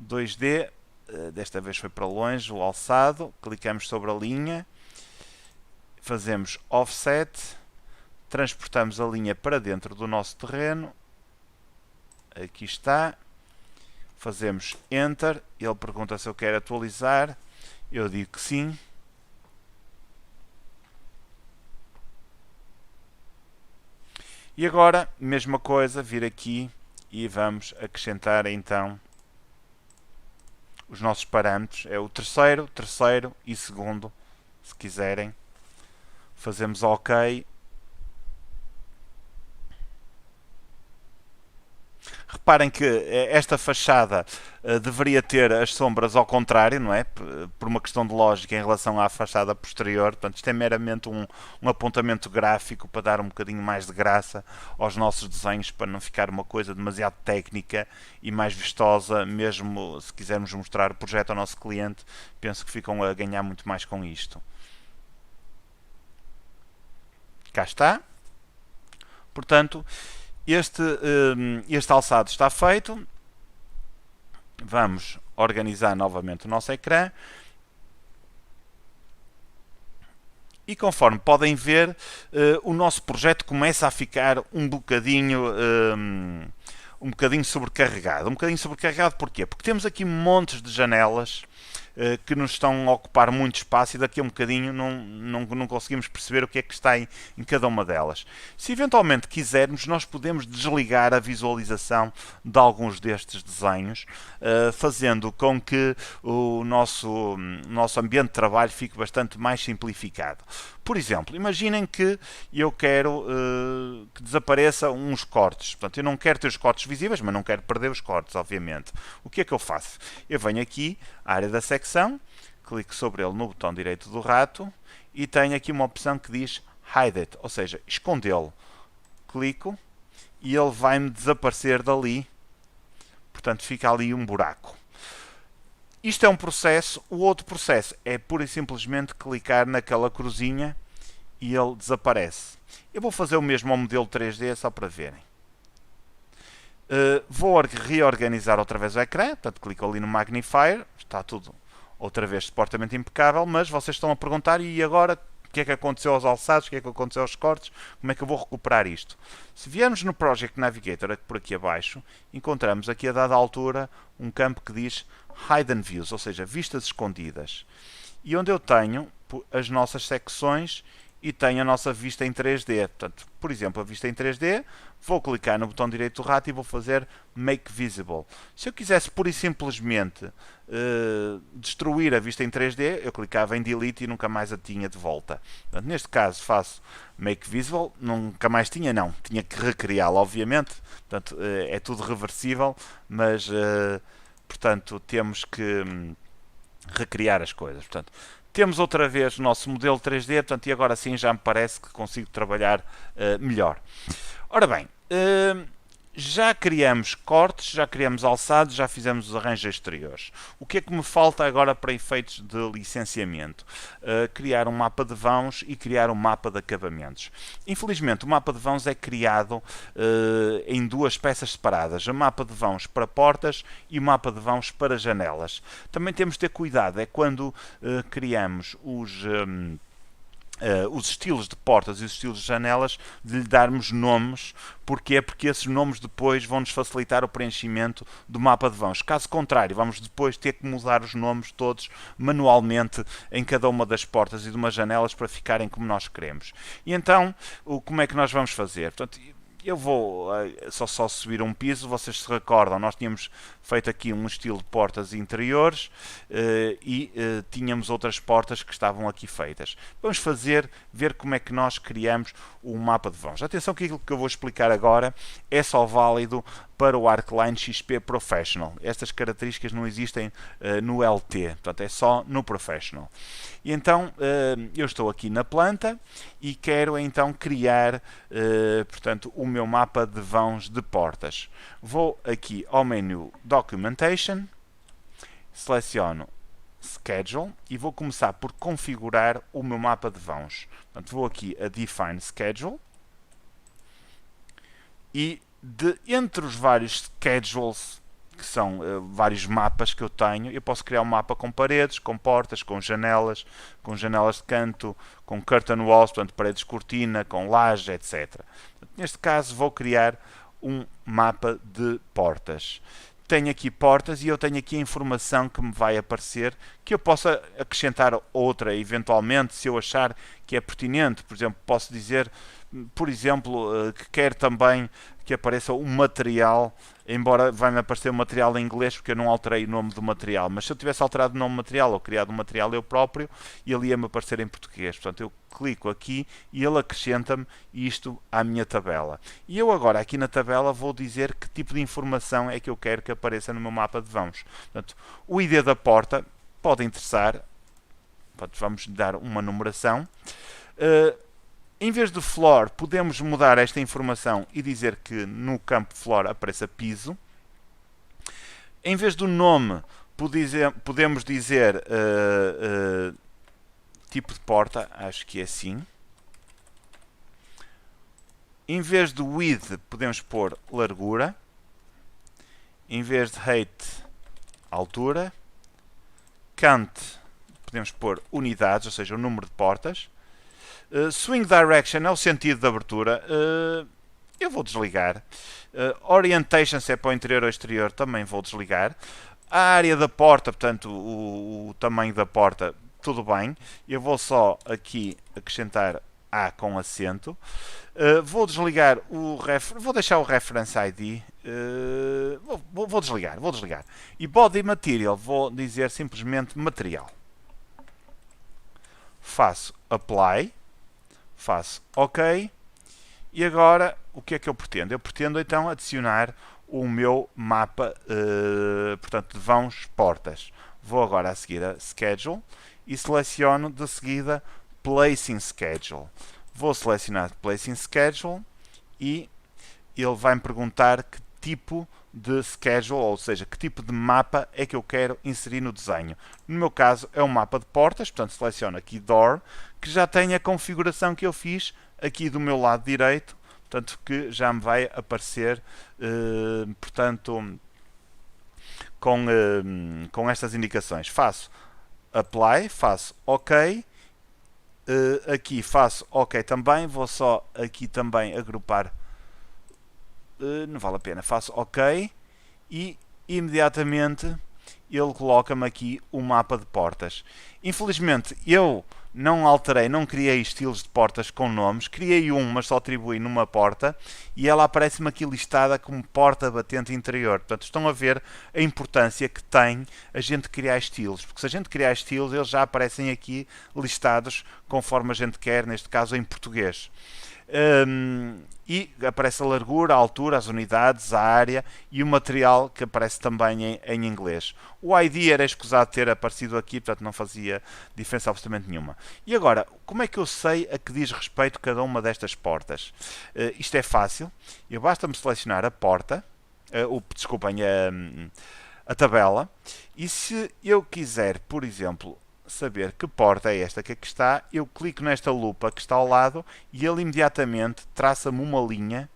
2D, desta vez foi para longe o alçado, clicamos sobre a linha, fazemos Offset, transportamos a linha para dentro do nosso terreno, aqui está. Fazemos Enter, ele pergunta se eu quero atualizar, eu digo que sim. E agora, mesma coisa, vir aqui e vamos acrescentar então os nossos parâmetros. É o terceiro e segundo, se quiserem. Fazemos OK. Reparem que esta fachada deveria ter as sombras ao contrário, não é? Por uma questão de lógica em relação à fachada posterior. Portanto, isto é meramente um apontamento gráfico para dar um bocadinho mais de graça aos nossos desenhos, para não ficar uma coisa demasiado técnica e mais vistosa. Mesmo se quisermos mostrar o projeto ao nosso cliente, penso que ficam a ganhar muito mais com isto. Cá está. Portanto, este alçado está feito. Vamos organizar novamente o nosso ecrã E conforme podem ver, o nosso projeto começa a ficar um bocadinho sobrecarregado. Um bocadinho sobrecarregado porquê? Porque temos aqui montes de janelas que nos estão a ocupar muito espaço e daqui a um bocadinho não conseguimos perceber o que é que está em cada uma delas. Se eventualmente quisermos, nós podemos desligar a visualização de alguns destes desenhos, fazendo com que o nosso ambiente de trabalho fique bastante mais simplificado. Por exemplo, imaginem que eu quero que desapareça uns cortes. Portanto, eu não quero ter os cortes visíveis, mas não quero perder os cortes, obviamente. O que é que eu faço? Eu venho aqui à área da secção, clico sobre ele no botão direito do rato e tenho aqui uma opção que diz Hide It, ou seja, escondê-lo. Clico e ele vai-me desaparecer dali. Portanto, fica ali um buraco. Isto é um processo. O outro processo é pura e simplesmente clicar naquela cruzinha e ele desaparece. Eu vou fazer o mesmo ao modelo 3D só para verem. Vou reorganizar outra vez o ecrã. Portanto, clico ali no Magnifier. Está tudo outra vez suportamente impecável. Mas vocês estão a perguntar, e agora o que é que aconteceu aos alçados? O que é que aconteceu aos cortes? Como é que eu vou recuperar isto? Se viermos no Project Navigator, por aqui abaixo, encontramos aqui a dada altura um campo que diz Hidden Views, ou seja, vistas escondidas. E onde eu tenho as nossas secções e tenho a nossa vista em 3D. Portanto, por exemplo, a vista em 3D, vou clicar no botão direito do rato e vou fazer Make Visible. Se eu quisesse pura e simplesmente destruir a vista em 3D, eu clicava em Delete e nunca mais a tinha de volta. Portanto, neste caso faço Make Visible, nunca mais tinha, não. Tinha que recriá-la, obviamente. Portanto, é tudo reversível, mas portanto, temos que recriar as coisas. Portanto, temos outra vez o nosso modelo 3D, portanto, e agora sim já me parece que consigo trabalhar melhor. Ora bem, já criamos cortes, já criamos alçados, já fizemos os arranjos exteriores. O que é que me falta agora para efeitos de licenciamento? Criar um mapa de vãos e criar um mapa de acabamentos. Infelizmente, o mapa de vãos é criado em duas peças separadas. O mapa de vãos para portas e o mapa de vãos para janelas. Também temos de ter cuidado, é quando criamos os estilos de portas e os estilos de janelas, de lhe darmos nomes. Porquê? Porque esses nomes depois vão-nos facilitar o preenchimento do mapa de vãos. Caso contrário, vamos depois ter que mudar os nomes todos manualmente em cada uma das portas e de umas janelas para ficarem como nós queremos. E então, como é que nós vamos fazer? Portanto, eu vou só subir um piso. Vocês se recordam, nós tínhamos feito aqui um estilo de portas interiores e tínhamos outras portas que estavam aqui feitas. Vamos ver como é que nós criamos o mapa de vãos. Atenção que aquilo que eu vou explicar agora é só válido para o Arcline XP Professional. Estas características não existem no LT, portanto é só no Professional. E então eu estou aqui na planta e quero então criar portanto, o meu mapa de vãos de portas. Vou aqui ao menu Documentation, seleciono Schedule e vou começar por configurar o meu mapa de vãos. Portanto, vou aqui a Define Schedule e entre os vários schedules, que são vários mapas que eu tenho, eu posso criar um mapa com paredes, com portas, com janelas de canto, com curtain walls, portanto paredes cortina, com laje, etc. Neste caso vou criar um mapa de portas. Tenho aqui portas e eu tenho aqui a informação que me vai aparecer, que eu possa acrescentar outra eventualmente, se eu achar que é pertinente. Por exemplo, posso dizer, por exemplo, que quero também que apareça um material, embora vai-me aparecer um material em inglês porque eu não alterei o nome do material, mas se eu tivesse alterado o nome do material ou criado um material eu próprio, ele ia-me aparecer em português. Portanto, eu clico aqui e ele acrescenta-me isto à minha tabela. E eu agora aqui na tabela vou dizer que tipo de informação é que eu quero que apareça no meu mapa de vãos. Portanto, o ID da porta pode interessar. Portanto, vamos dar uma numeração. Em vez de floor, podemos mudar esta informação e dizer que no campo floor apareça piso. Em vez do nome, podemos dizer tipo de porta, acho que é assim. Em vez de width, podemos pôr largura. Em vez de height, altura. Count, podemos pôr unidades, ou seja, o número de portas. Swing Direction é o sentido de abertura. Eu vou desligar. Orientation, se é para o interior ou exterior, também vou desligar. A área da porta, portanto, o tamanho da porta, tudo bem. Eu vou só aqui acrescentar A com acento. Vou desligar vou deixar o Reference ID. Vou desligar. E Body Material, vou dizer simplesmente material. Faço Apply. Faço OK. E agora, o que é que eu pretendo? Eu pretendo então adicionar o meu mapa, portanto, de vãos portas. Vou agora a seguir a Schedule e seleciono de seguida Placing Schedule. Vou selecionar Placing Schedule e ele vai me perguntar que tipo de schedule, ou seja, que tipo de mapa é que eu quero inserir no desenho. No meu caso é um mapa de portas, portanto seleciono aqui Door, que já tem a configuração que eu fiz aqui do meu lado direito, portanto que já me vai aparecer, portanto, com estas indicações. Faço Apply, faço OK, aqui faço OK também, vou só aqui também agrupar, não vale a pena, faço OK e imediatamente ele coloca-me aqui o mapa de portas. Infelizmente eu não alterei, não criei estilos de portas com nomes, criei um, mas só atribuí numa porta e ela aparece-me aqui listada como porta batente interior. Portanto, estão a ver a importância que tem a gente criar estilos, porque se a gente criar estilos, eles já aparecem aqui listados conforme a gente quer, neste caso em português. E aparece a largura, a altura, as unidades, a área e o material que aparece também em inglês. O ID era escusado ter aparecido aqui, portanto não fazia diferença absolutamente nenhuma. E agora, como é que eu sei a que diz respeito cada uma destas portas? Isto é fácil, basta-me selecionar a porta, desculpem, a tabela, e se eu quiser, por exemplo, saber que porta é esta que aqui está, eu clico nesta lupa que está ao lado e ele imediatamente traça-me uma linha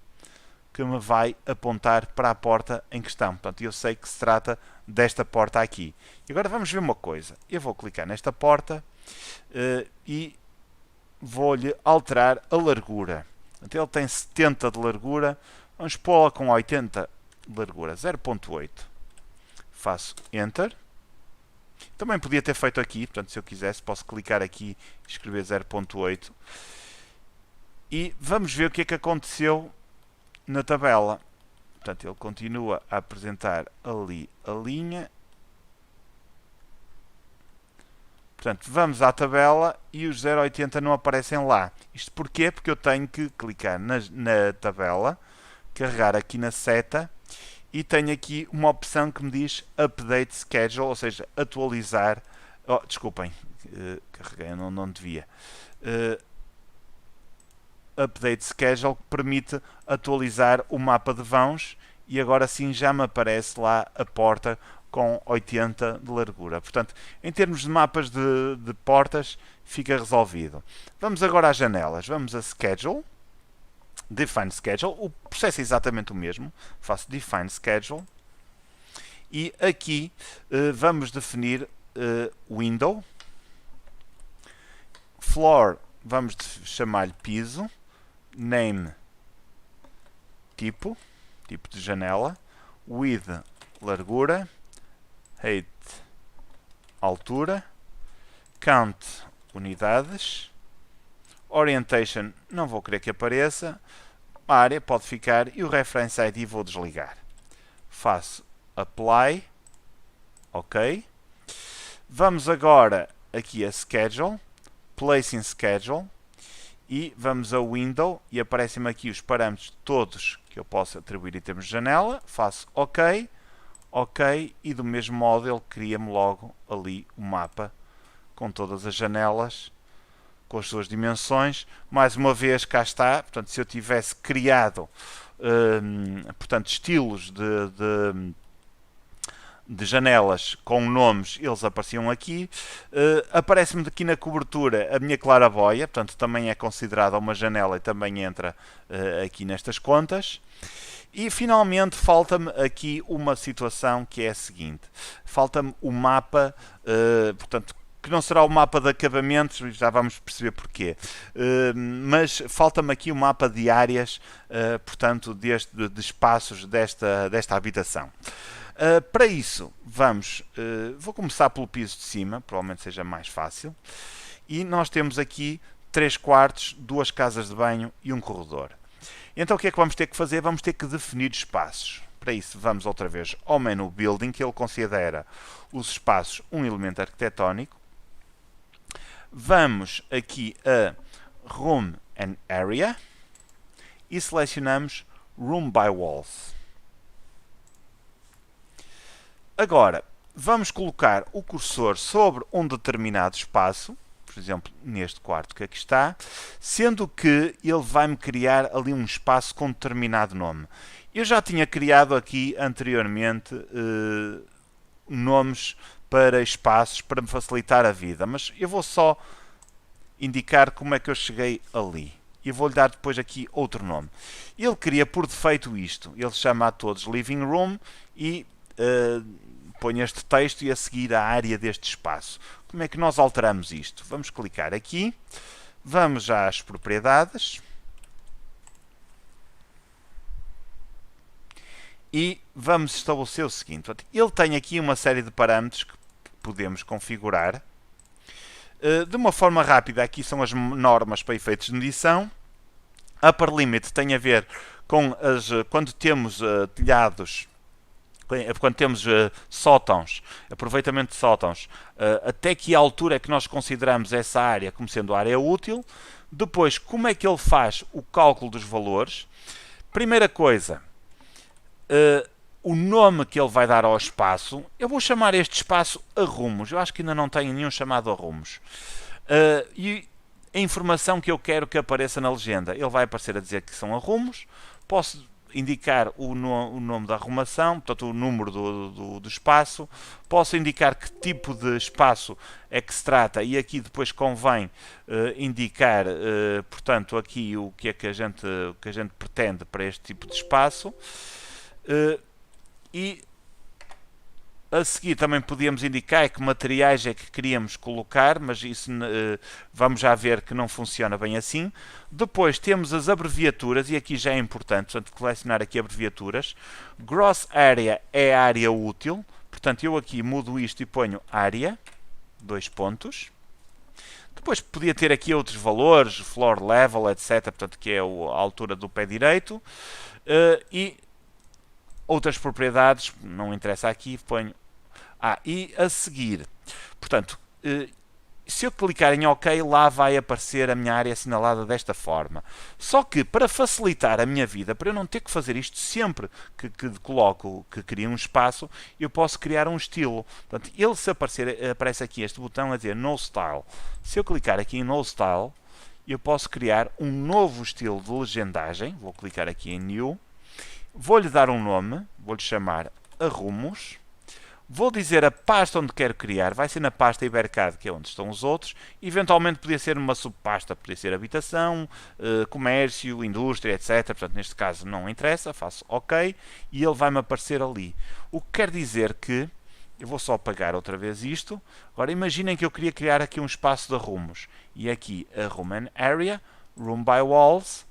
que me vai apontar para a porta em questão. Portanto, eu sei que se trata desta porta aqui. E agora vamos ver uma coisa. Eu vou clicar nesta porta e vou-lhe alterar a largura. Portanto, ele tem 70 de largura. Vamos pô-la com 80 de largura, 0.8. Faço Enter. Também podia ter feito aqui, portanto, se eu quisesse, posso clicar aqui e escrever 0.8. E vamos ver o que é que aconteceu na tabela. Portanto, ele continua a apresentar ali a linha. Portanto, vamos à tabela e os 0.80 não aparecem lá. Isto porquê? Porque eu tenho que clicar na tabela, carregar aqui na seta, e tenho aqui uma opção que me diz Update Schedule, ou seja, atualizar. Oh, desculpem, carreguei, não devia. Update Schedule, que permite atualizar o mapa de vãos, e agora sim já me aparece lá a porta com 80 de largura. Portanto, em termos de mapas de portas, fica resolvido. Vamos agora às janelas. Vamos a Schedule. Define Schedule, o processo é exatamente o mesmo, faço Define Schedule e aqui vamos definir Window, Floor, vamos chamar-lhe piso, Name, tipo de janela, Width, largura, Height, altura, Count, unidades, Orientation, não vou querer que apareça. A área pode ficar e o Reference ID vou desligar. Faço Apply. OK. Vamos agora aqui a Schedule. Placing Schedule. E vamos a Window e aparecem-me aqui os parâmetros todos que eu posso atribuir em termos de janela. Faço OK. OK. E do mesmo modo ele cria-me logo ali o mapa com todas as janelas, com as suas dimensões. Mais uma vez, cá está. Portanto, se eu tivesse criado portanto, estilos de janelas com nomes, eles apareciam aqui. Aparece-me aqui na cobertura a minha claraboia, portanto, também é considerada uma janela e também entra aqui nestas contas. E finalmente falta-me aqui uma situação que é a seguinte: falta-me o mapa, portanto, que não será o mapa de acabamentos, já vamos perceber porquê. Mas falta-me aqui o mapa de áreas, portanto, de espaços desta habitação. Para isso, vou começar pelo piso de cima, provavelmente seja mais fácil. E nós temos aqui 3 quartos, 2 casas de banho e um corredor. Então o que é que vamos ter que fazer? Vamos ter que definir espaços. Para isso, vamos outra vez ao menu Building, que ele considera os espaços um elemento arquitetónico. Vamos aqui a Room and Area e selecionamos Room by Walls. Agora, vamos colocar o cursor sobre um determinado espaço, por exemplo, neste quarto que aqui está, sendo que ele vai-me criar ali um espaço com determinado nome. Eu já tinha criado aqui anteriormente nomes para espaços para me facilitar a vida, mas eu vou só indicar como é que eu cheguei ali. E vou-lhe dar depois aqui outro nome. Ele cria por defeito isto. Ele chama a todos Living Room e põe este texto e a seguir a área deste espaço. Como é que nós alteramos isto? Vamos clicar aqui, vamos já às propriedades e vamos estabelecer o seguinte. Ele tem aqui uma série de parâmetros que podemos configurar. De uma forma rápida, aqui são as normas para efeitos de medição. Upper Limit tem a ver com quando temos telhados, quando temos sótãos, aproveitamento de sótãos, até que altura é que nós consideramos essa área como sendo área útil. Depois, como é que ele faz o cálculo dos valores? Primeira coisa, o nome que ele vai dar ao espaço. Eu vou chamar este espaço arrumos. Eu acho que ainda não tenho nenhum chamado arrumos. E a informação que eu quero que apareça na legenda. Ele vai aparecer a dizer que são arrumos. Posso indicar o nome da arrumação, portanto o número do espaço. Posso indicar que tipo de espaço é que se trata e aqui depois convém indicar, portanto, aqui o que é que a gente pretende para este tipo de espaço. E a seguir também podíamos indicar que materiais é que queríamos colocar, mas isso vamos já ver que não funciona bem assim. Depois temos as abreviaturas, e aqui já é importante, portanto, selecionar aqui abreviaturas. Gross Area é a área útil, portanto eu aqui mudo isto e ponho área, 2 pontos. Depois podia ter aqui outros valores, floor level, etc, portanto que é a altura do pé direito. E outras propriedades, não interessa aqui, ponho. E a seguir, portanto, se eu clicar em OK, lá vai aparecer a minha área assinalada desta forma. Só que, para facilitar a minha vida, para eu não ter que fazer isto sempre que crio um espaço, eu posso criar um estilo. Portanto, ele se aparece aqui este botão a dizer No Style. Se eu clicar aqui em No Style, eu posso criar um novo estilo de legendagem. Vou clicar aqui em New. Vou-lhe dar um nome, vou-lhe chamar Arrumos. Vou dizer a pasta onde quero criar, vai ser na pasta Ibercad, que é onde estão os outros. Eventualmente podia ser uma subpasta, podia ser habitação, comércio, indústria, etc. Portanto, neste caso não interessa, faço OK e ele vai-me aparecer ali. O que quer dizer que, eu vou só apagar outra vez isto. Agora imaginem que eu queria criar aqui um espaço de arrumos. E aqui a Room and Area, Room by Walls.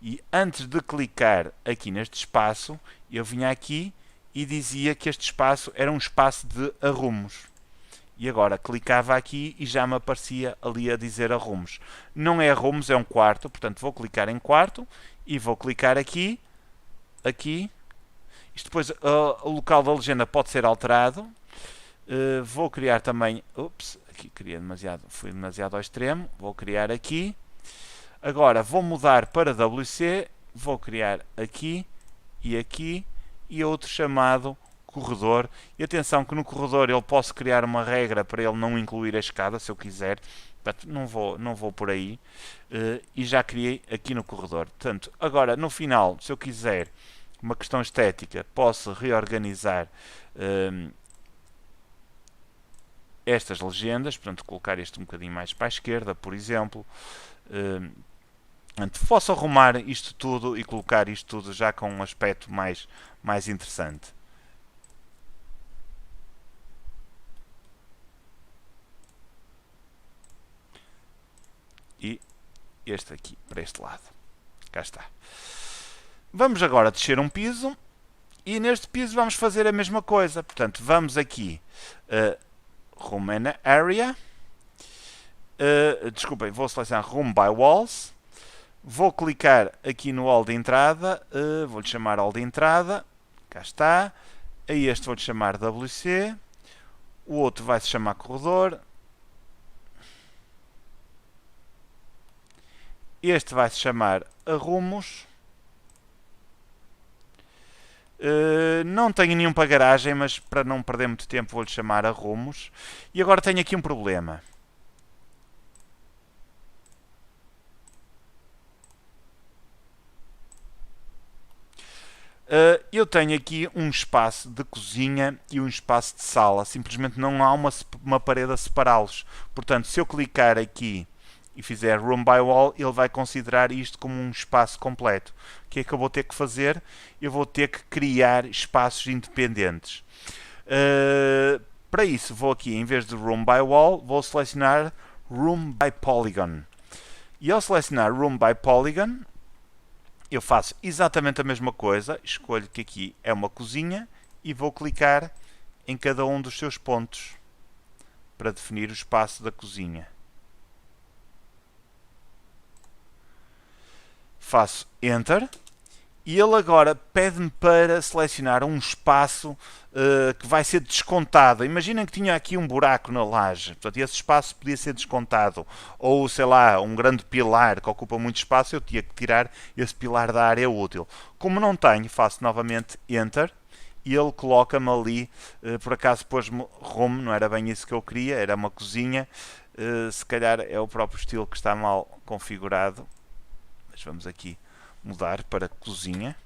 E antes de clicar aqui neste espaço, eu vinha aqui e dizia que este espaço era um espaço de arrumos. E agora clicava aqui e já me aparecia ali a dizer arrumos. Não é arrumos, é um quarto, portanto vou clicar em quarto e vou clicar aqui. Isto depois, o local da legenda pode ser alterado. Vou criar também, aqui fui demasiado ao extremo, vou criar aqui. Agora vou mudar para WC, vou criar aqui e outro chamado corredor. E atenção que no corredor eu posso criar uma regra para ele não incluir a escada, se eu quiser. Portanto, não vou por aí. E já criei aqui no corredor. Portanto, agora no final, se eu quiser uma questão estética, posso reorganizar estas legendas. Portanto, colocar este um bocadinho mais para a esquerda, por exemplo. Posso arrumar isto tudo e colocar isto tudo já com um aspecto mais interessante. e este aqui para este lado. Cá está. Vamos agora descer um piso e neste piso vamos fazer a mesma coisa. Portanto, vamos aqui Room Area. Desculpem, vou selecionar Room by Walls. Vou clicar aqui no hall de entrada. Vou-lhe chamar hall de entrada. Cá está. A este vou-lhe chamar WC. O outro vai se chamar corredor. Este vai se chamar arrumos. Não tenho nenhum para garagem, mas para não perder muito tempo vou-lhe chamar arrumos. E agora tenho aqui um problema. Eu tenho aqui um espaço de cozinha e um espaço de sala. Simplesmente não há uma parede a separá-los. Portanto, se eu clicar aqui e fizer Room by Wall, ele vai considerar isto como um espaço completo. O que é que eu vou ter que fazer? Eu vou ter que criar espaços independentes. Para isso, vou aqui, em vez de Room by Wall, vou selecionar Room by Polygon. E ao selecionar Room by Polygon, eu faço exatamente a mesma coisa. Escolho que aqui é uma cozinha e vou clicar em cada um dos seus pontos para definir o espaço da cozinha. Faço Enter e ele agora pede-me para selecionar um espaço que vai ser descontado. Imaginem que tinha aqui um buraco na laje, portanto esse espaço podia ser descontado, ou sei lá, um grande pilar que ocupa muito espaço, eu tinha que tirar esse pilar da área útil. Como não tenho, faço novamente Enter e ele coloca-me ali, por acaso pôs-me Room, não era bem isso que eu queria, era uma cozinha, se calhar é o próprio estilo que está mal configurado. Mas vamos aqui mudar para cozinha.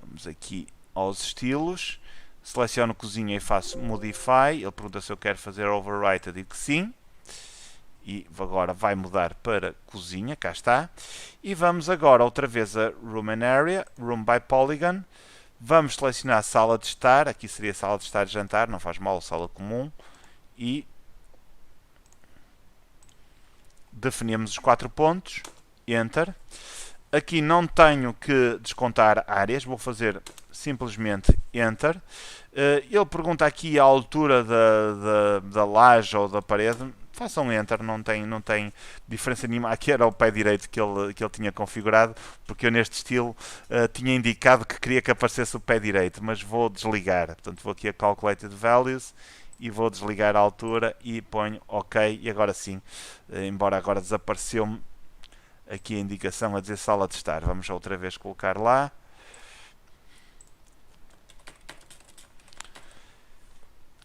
Vamos aqui aos estilos. Seleciono cozinha e faço Modify. Ele pergunta se eu quero fazer Overwrite. Eu digo que sim. E agora vai mudar para cozinha. Cá está. E vamos agora outra vez a Room and Area. Room by Polygon. Vamos selecionar sala de estar. Aqui seria sala de estar e jantar. Não faz mal, sala comum. E definimos os 4 pontos. Enter. Aqui não tenho que descontar áreas, vou fazer simplesmente Enter. Ele pergunta aqui a altura da laje ou da parede. Façam Enter, não tem diferença nenhuma. Aqui era o pé direito que ele tinha configurado, porque eu neste estilo tinha indicado que queria que aparecesse o pé direito, mas vou desligar. Portanto, vou aqui a Calculated Values e vou desligar a altura e ponho OK. E agora sim, embora agora desapareceu-me aqui a indicação a dizer sala de estar. Vamos outra vez colocar lá.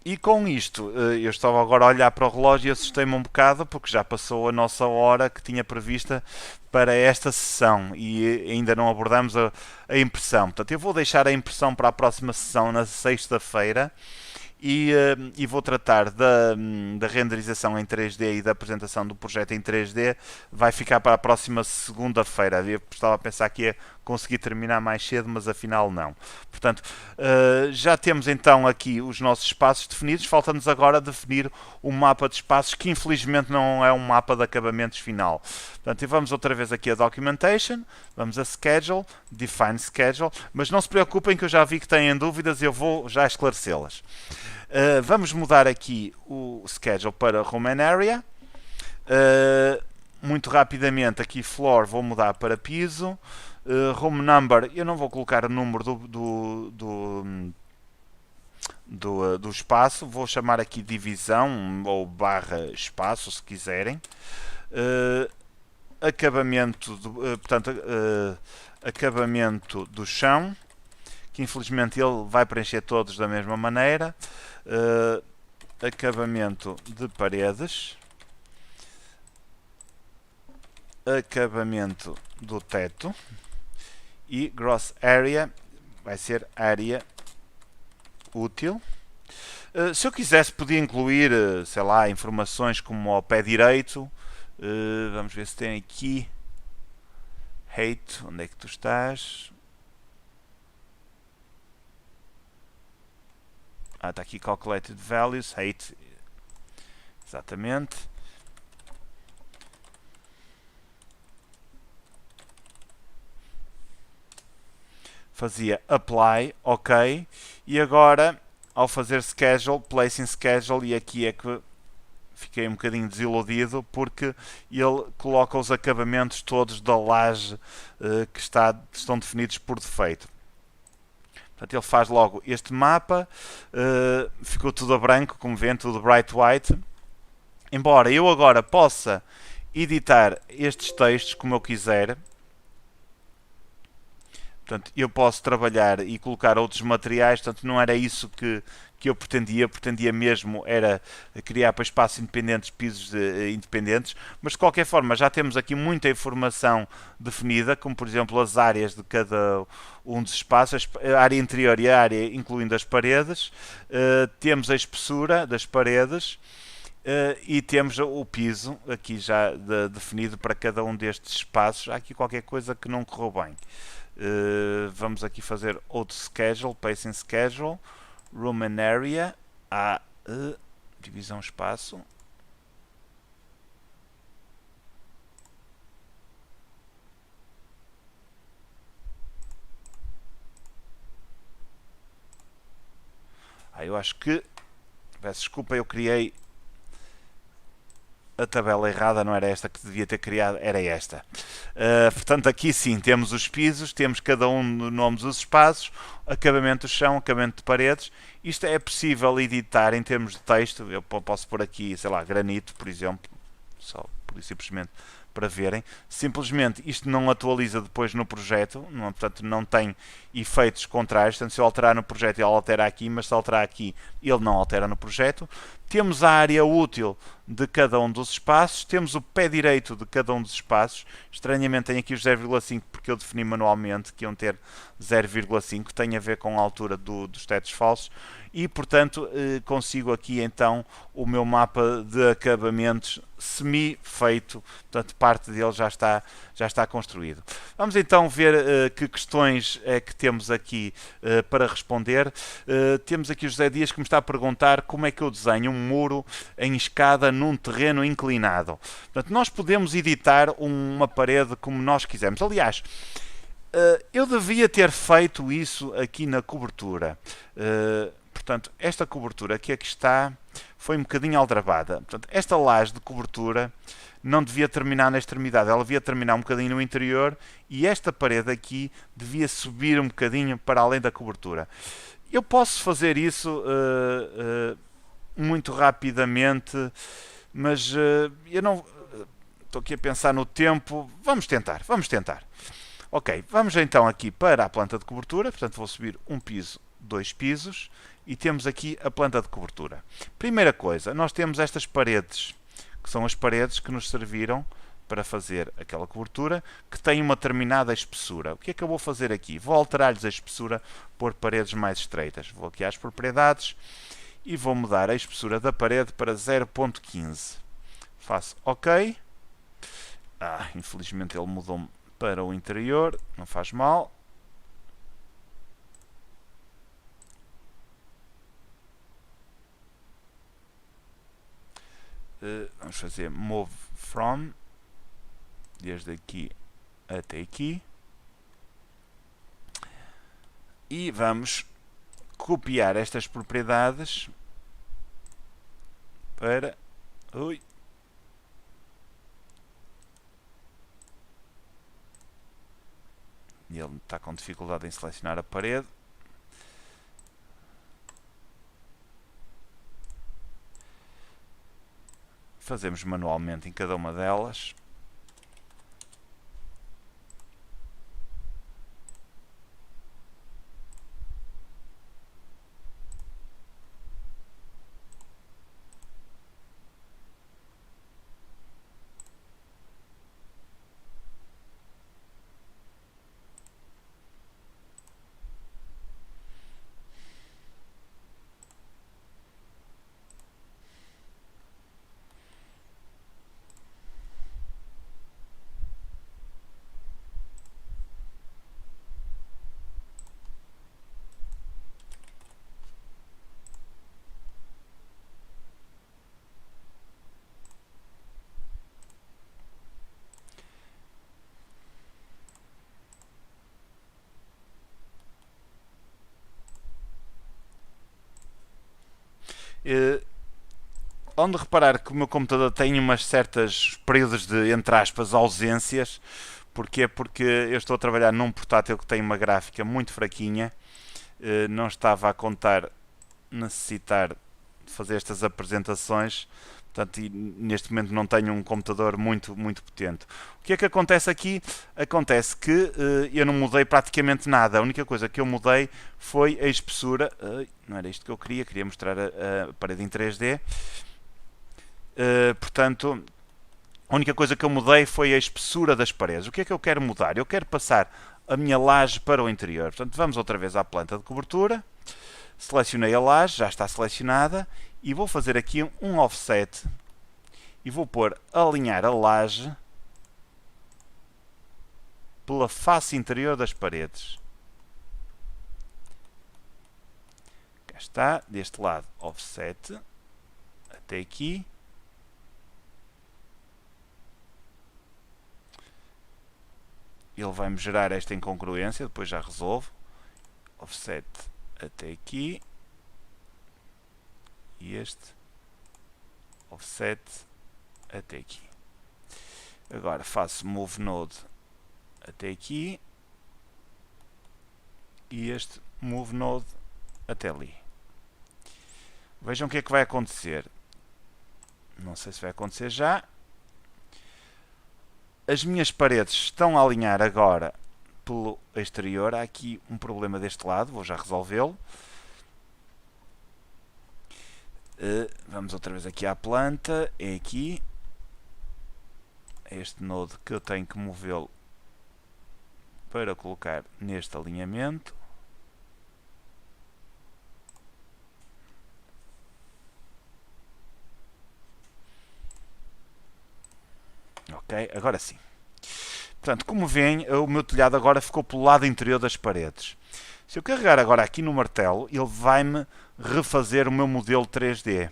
E com isto, eu estava agora a olhar para o relógio e assustei-me um bocado porque já passou a nossa hora que tinha prevista para esta sessão e ainda não abordamos a impressão. Portanto, eu vou deixar a impressão para a próxima sessão na sexta-feira. E vou tratar da renderização em 3D e da apresentação do projeto em 3D. Vai ficar para a próxima segunda-feira. Eu estava a pensar que ia conseguir terminar mais cedo, mas afinal não. Portanto, já temos então aqui os nossos espaços definidos. Falta-nos agora definir um mapa de espaços que infelizmente não é um mapa de acabamentos final. Portanto, e vamos outra vez aqui a Documentation, vamos a Schedule, Define Schedule, mas não se preocupem que eu já vi que têm dúvidas e eu vou já esclarecê-las. Vamos mudar aqui o Schedule para Room and Area. Muito rapidamente aqui Floor vou mudar para piso. Room Number, eu não vou colocar o número do espaço, vou chamar aqui divisão ou barra espaço, se quiserem. Acabamento, acabamento do chão, que infelizmente ele vai preencher todos da mesma maneira. Acabamento de paredes, acabamento do teto e Gross Area vai ser área útil. Se eu quisesse podia incluir, sei lá, informações como ao pé direito. Vamos ver se tem aqui height, onde é que tu estás? Está aqui Calculated Values, height, exatamente. fazia apply, ok, e agora ao fazer schedule, placing schedule, e aqui é que fiquei um bocadinho desiludido porque ele coloca os acabamentos todos da laje que estão definidos por defeito. Portanto, ele faz logo este mapa, ficou tudo a branco, como vêem, tudo bright white. Embora eu agora possa editar estes textos como eu quiser, portanto, eu posso trabalhar e colocar outros materiais, portanto, não era isso que eu pretendia mesmo era criar para espaços independentes, pisos independentes, mas de qualquer forma já temos aqui muita informação definida, como por exemplo as áreas de cada um dos espaços, a área interior e a área incluindo as paredes, temos a espessura das paredes, e temos o piso aqui já definido para cada um destes espaços. Há aqui qualquer coisa que não correu bem. Vamos aqui fazer outro schedule, pacing schedule, room and area, divisão espaço. Eu acho que, peço desculpa, eu criei a tabela errada, não era esta que devia ter criado, era esta. Portanto, aqui sim, temos os pisos, temos cada um dos nomes dos espaços, acabamento do chão, acabamento de paredes. Isto é possível editar em termos de texto. Eu posso pôr aqui, sei lá, granito, por exemplo, só por simplesmente para verem. Simplesmente isto não atualiza depois no projeto, portanto não tem efeitos contrários. Portanto, se eu alterar no projeto ele altera aqui, mas se alterar aqui ele não altera no projeto. Temos a área útil de cada um dos espaços, temos o pé direito de cada um dos espaços. Estranhamente tem aqui os 0,5 porque eu defini manualmente que iam ter 0,5, tem a ver com a altura dos tetos falsos. E portanto consigo aqui então o meu mapa de acabamentos semi-feito, portanto parte dele já está construído. Vamos então ver que questões é que temos aqui para responder. Temos aqui o José Dias que me está a perguntar como é que eu desenho um muro em escada num terreno inclinado. Portanto, nós podemos editar uma parede como nós quisermos. Aliás, eu devia ter feito isso aqui na cobertura. Portanto, esta cobertura que aqui está foi um bocadinho aldrabada. Portanto, esta laje de cobertura não devia terminar na extremidade, ela devia terminar um bocadinho no interior e esta parede aqui devia subir um bocadinho para além da cobertura. Eu posso fazer isso muito rapidamente, mas eu não... Estou aqui a pensar no tempo. Vamos tentar. Ok, vamos então aqui para a planta de cobertura. Portanto, vou subir um piso, 2 pisos. E temos aqui a planta de cobertura. Primeira coisa, nós temos estas paredes, que são as paredes que nos serviram para fazer aquela cobertura, que tem uma determinada espessura. O que é que eu vou fazer aqui? Vou alterar-lhes a espessura por paredes mais estreitas. Vou aqui às propriedades e vou mudar a espessura da parede para 0.15. Faço OK. Infelizmente ele mudou-me para o interior, não faz mal. Vamos fazer move from, desde aqui até aqui. E vamos copiar estas propriedades para... Ele está com dificuldade em selecionar a parede. Fazemos manualmente em cada uma delas. Onde reparar que o meu computador tem umas certas períodos de, entre aspas, ausências. Porquê? Porque eu estou a trabalhar num portátil que tem uma gráfica muito fraquinha. Não estava a contar necessitar de fazer estas apresentações. Portanto, neste momento não tenho um computador muito potente. O que é que acontece aqui? Acontece que eu não mudei praticamente nada. A única coisa que eu mudei foi a espessura. Não era isto que eu queria mostrar a parede em 3D. Portanto, a única coisa que eu mudei foi a espessura das paredes. O que é que eu quero mudar? Eu quero passar a minha laje para o interior. Portanto, vamos outra vez à planta de cobertura. Selecionei a laje, já está selecionada. E vou fazer aqui um offset. E vou pôr alinhar a laje pela face interior das paredes. Cá está, deste lado offset até aqui. Ele vai-me gerar esta incongruência, depois já resolvo. Offset até aqui. E este offset até aqui. Agora faço move node até aqui. E este move node até ali. Vejam o que é que vai acontecer. Não sei se vai acontecer já. As minhas paredes estão a alinhar agora pelo exterior. Há aqui um problema deste lado, vou já resolvê-lo. Vamos outra vez aqui à planta, é aqui. É este node que eu tenho que movê-lo para colocar neste alinhamento. Ok, agora sim. Portanto, como veem, o meu telhado agora ficou pelo lado interior das paredes. Se eu carregar agora aqui no martelo, ele vai-me refazer o meu modelo 3D.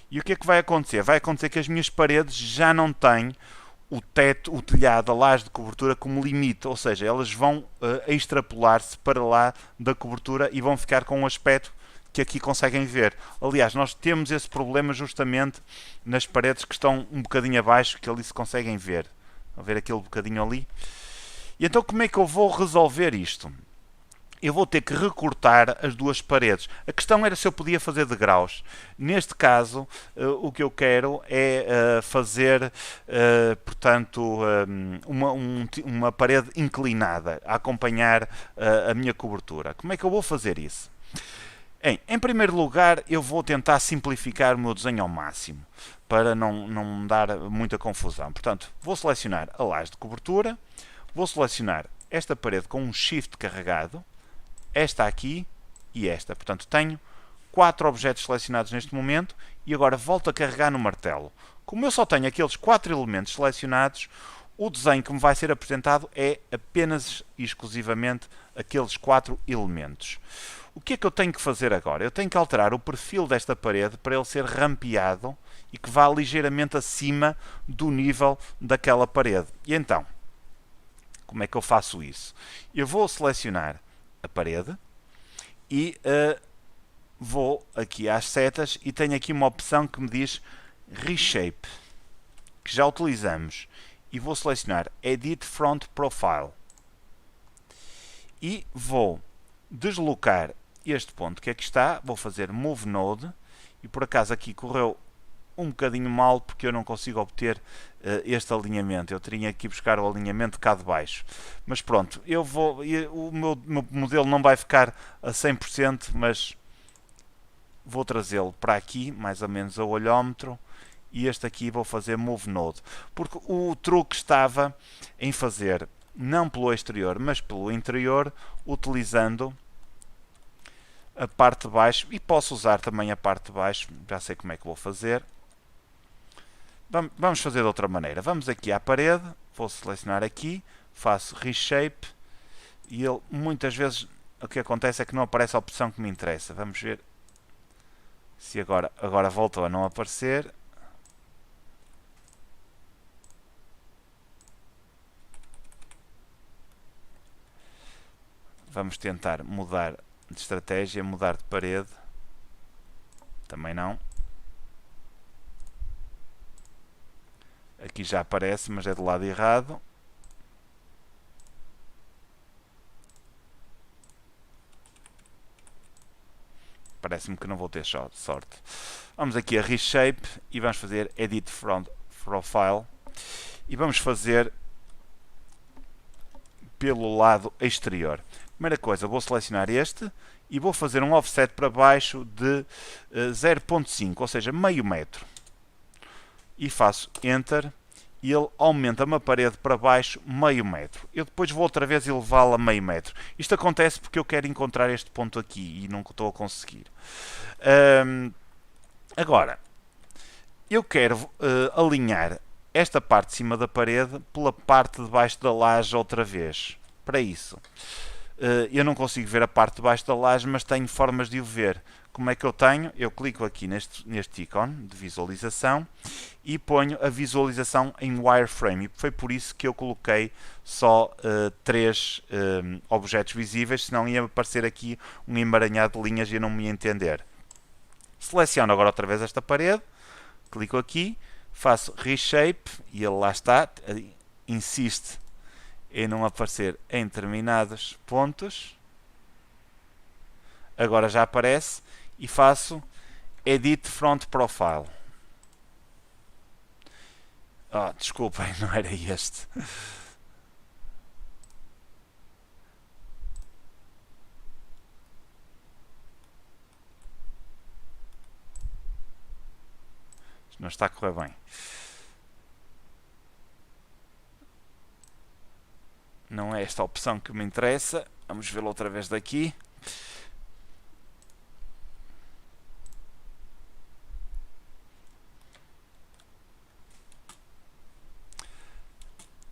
E o que é que vai acontecer? Vai acontecer que as minhas paredes já não têm o teto, o telhado, a laje de cobertura como limite. Ou seja, elas vão extrapolar-se para lá da cobertura e vão ficar com um aspecto que aqui conseguem ver. Aliás, nós temos esse problema justamente nas paredes que estão um bocadinho abaixo, que ali se conseguem ver. A ver aquele bocadinho ali. E então como é que eu vou resolver isto? Eu vou ter que recortar as duas paredes. A questão era se eu podia fazer degraus. Neste caso, o que eu quero é fazer, portanto, uma parede inclinada, a acompanhar a minha cobertura. Como é que eu vou fazer isso? Em primeiro lugar, eu vou tentar simplificar o meu desenho ao máximo, para não dar muita confusão. Portanto, vou selecionar a laje de cobertura, vou selecionar esta parede com um Shift carregado, esta aqui e esta. Portanto, tenho 4 objetos selecionados neste momento e agora volto a carregar no martelo. Como eu só tenho aqueles 4 elementos selecionados, o desenho que me vai ser apresentado é apenas e exclusivamente aqueles 4 elementos. O que é que eu tenho que fazer agora? Eu tenho que alterar o perfil desta parede para ele ser rampeado e que vá ligeiramente acima do nível daquela parede. E então, como é que eu faço isso? Eu vou selecionar a parede e vou aqui às setas e tenho aqui uma opção que me diz Reshape, que já utilizamos. E vou selecionar Edit Front Profile. E vou deslocar este ponto que aqui está, vou fazer Move Node, e por acaso aqui correu um bocadinho mal porque eu não consigo obter este alinhamento. Eu teria que ir buscar o alinhamento cá de baixo. Mas pronto, o meu modelo não vai ficar a 100%, mas vou trazê-lo para aqui, mais ou menos a olhómetro, e este aqui vou fazer Move Node. Porque o truque estava em fazer, não pelo exterior, mas pelo interior, utilizando a parte de baixo, e posso usar também a parte de baixo, já sei como é que vou fazer. Vamos fazer de outra maneira. Vamos aqui à parede, vou selecionar aqui, faço Reshape, e ele muitas vezes o que acontece é que não aparece a opção que me interessa. Vamos ver se agora voltou a não aparecer. Vamos tentar mudar de estratégia, mudar de parede Também não. Aqui já aparece, mas é do lado errado. Parece-me que não vou ter sorte. Vamos aqui a Reshape e vamos fazer Edit Front Profile. E vamos fazer pelo lado exterior. Primeira coisa, vou selecionar este e vou fazer um offset para baixo de 0.5, ou seja, meio metro. E faço Enter e ele aumenta-me a parede para baixo meio metro. Eu depois vou outra vez elevá-la meio metro. Isto acontece porque eu quero encontrar este ponto aqui e não estou a conseguir. Agora, eu quero alinhar esta parte de cima da parede pela parte de baixo da laje outra vez. Para isso, eu não consigo ver a parte de baixo da laje, mas tenho formas de o ver. Como é que eu tenho? Eu clico aqui neste ícone de visualização e ponho a visualização em wireframe. E foi por isso que eu coloquei só 3 objetos visíveis, senão ia aparecer aqui um emaranhado de linhas e eu não me ia entender. Seleciono agora outra vez esta parede, clico aqui, faço Reshape e ele lá está, insiste em não aparecer em determinados pontos. Agora já aparece e faço Edit Front Profile. Desculpem, não era este. Não está a correr bem. Não é esta a opção que me interessa. Vamos vê-lo outra vez daqui.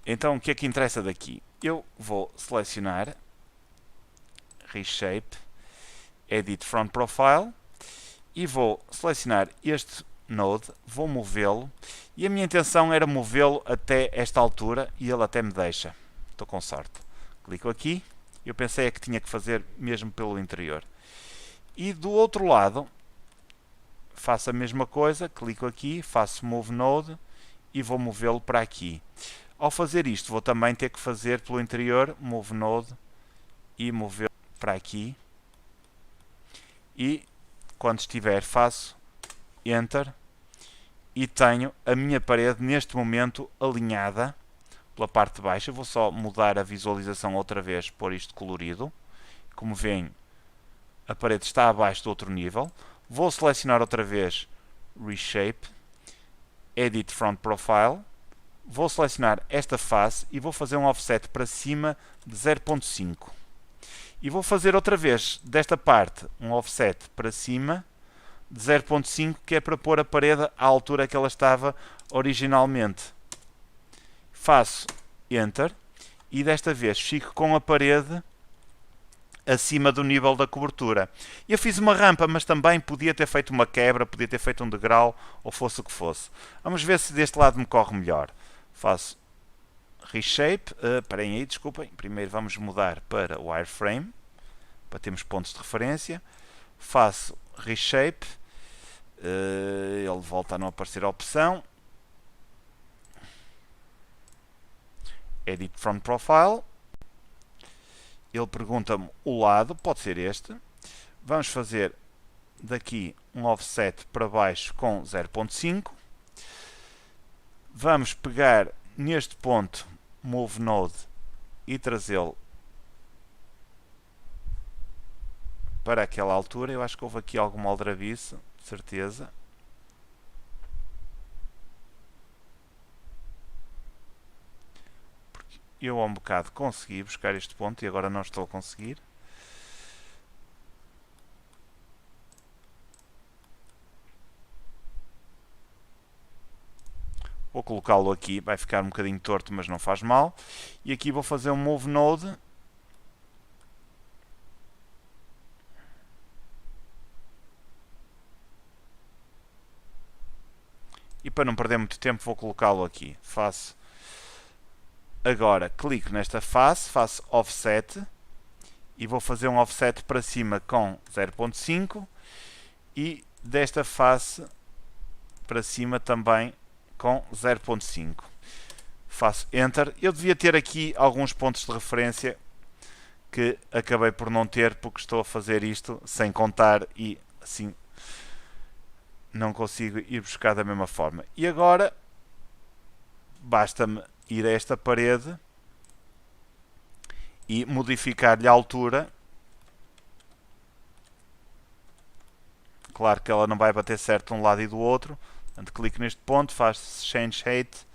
Então, o que é que interessa daqui? Eu vou selecionar Reshape, Edit Front Profile e vou selecionar este node, vou movê-lo e a minha intenção era movê-lo até esta altura e ele até me deixa. Estou com sorte. Clico aqui. Eu pensei que tinha que fazer mesmo pelo interior. E do outro lado, faço a mesma coisa. Clico aqui, faço Move Node e vou movê-lo para aqui. Ao fazer isto, vou também ter que fazer pelo interior, Move Node e movê-lo para aqui. E quando estiver, faço Enter e tenho a minha parede neste momento alinhada pela parte de baixo. Eu vou só mudar a visualização outra vez, pôr isto colorido. Como veem, a parede está abaixo do outro nível. Vou selecionar outra vez Reshape, Edit Front Profile. Vou selecionar esta face e vou fazer um offset para cima de 0.5. E vou fazer outra vez desta parte um offset para cima de 0.5, que é para pôr a parede à altura que ela estava originalmente. Faço Enter e desta vez fico com a parede acima do nível da cobertura. Eu fiz uma rampa, mas também podia ter feito uma quebra, podia ter feito um degrau, ou fosse o que fosse. Vamos ver se deste lado me corre melhor. Faço Reshape, parem aí, desculpem. Primeiro vamos mudar para Wireframe, para termos pontos de referência. Faço Reshape, ele volta a não aparecer a opção. Edit Front Profile. Ele pergunta-me o lado, pode ser este. Vamos fazer daqui um offset para baixo com 0.5. Vamos pegar neste ponto Move Node e trazê-lo para aquela altura. Eu acho que houve aqui alguma aldrabice, de certeza. Porque eu há um bocado consegui buscar este ponto e agora não estou a conseguir. Vou colocá-lo aqui, vai ficar um bocadinho torto, mas não faz mal. E aqui vou fazer um Move Node. E para não perder muito tempo vou colocá-lo aqui. Faço agora, clico nesta face, faço Offset. E vou fazer um Offset para cima com 0.5. E desta face para cima também com 0.5. Faço Enter. Eu devia ter aqui alguns pontos de referência que acabei por não ter porque estou a fazer isto sem contar e assim não consigo ir buscar da mesma forma. E agora basta-me ir a esta parede e modificar-lhe a altura. Claro que ela não vai bater certo de um lado e do outro. Portanto, clico neste ponto, faço Change Height,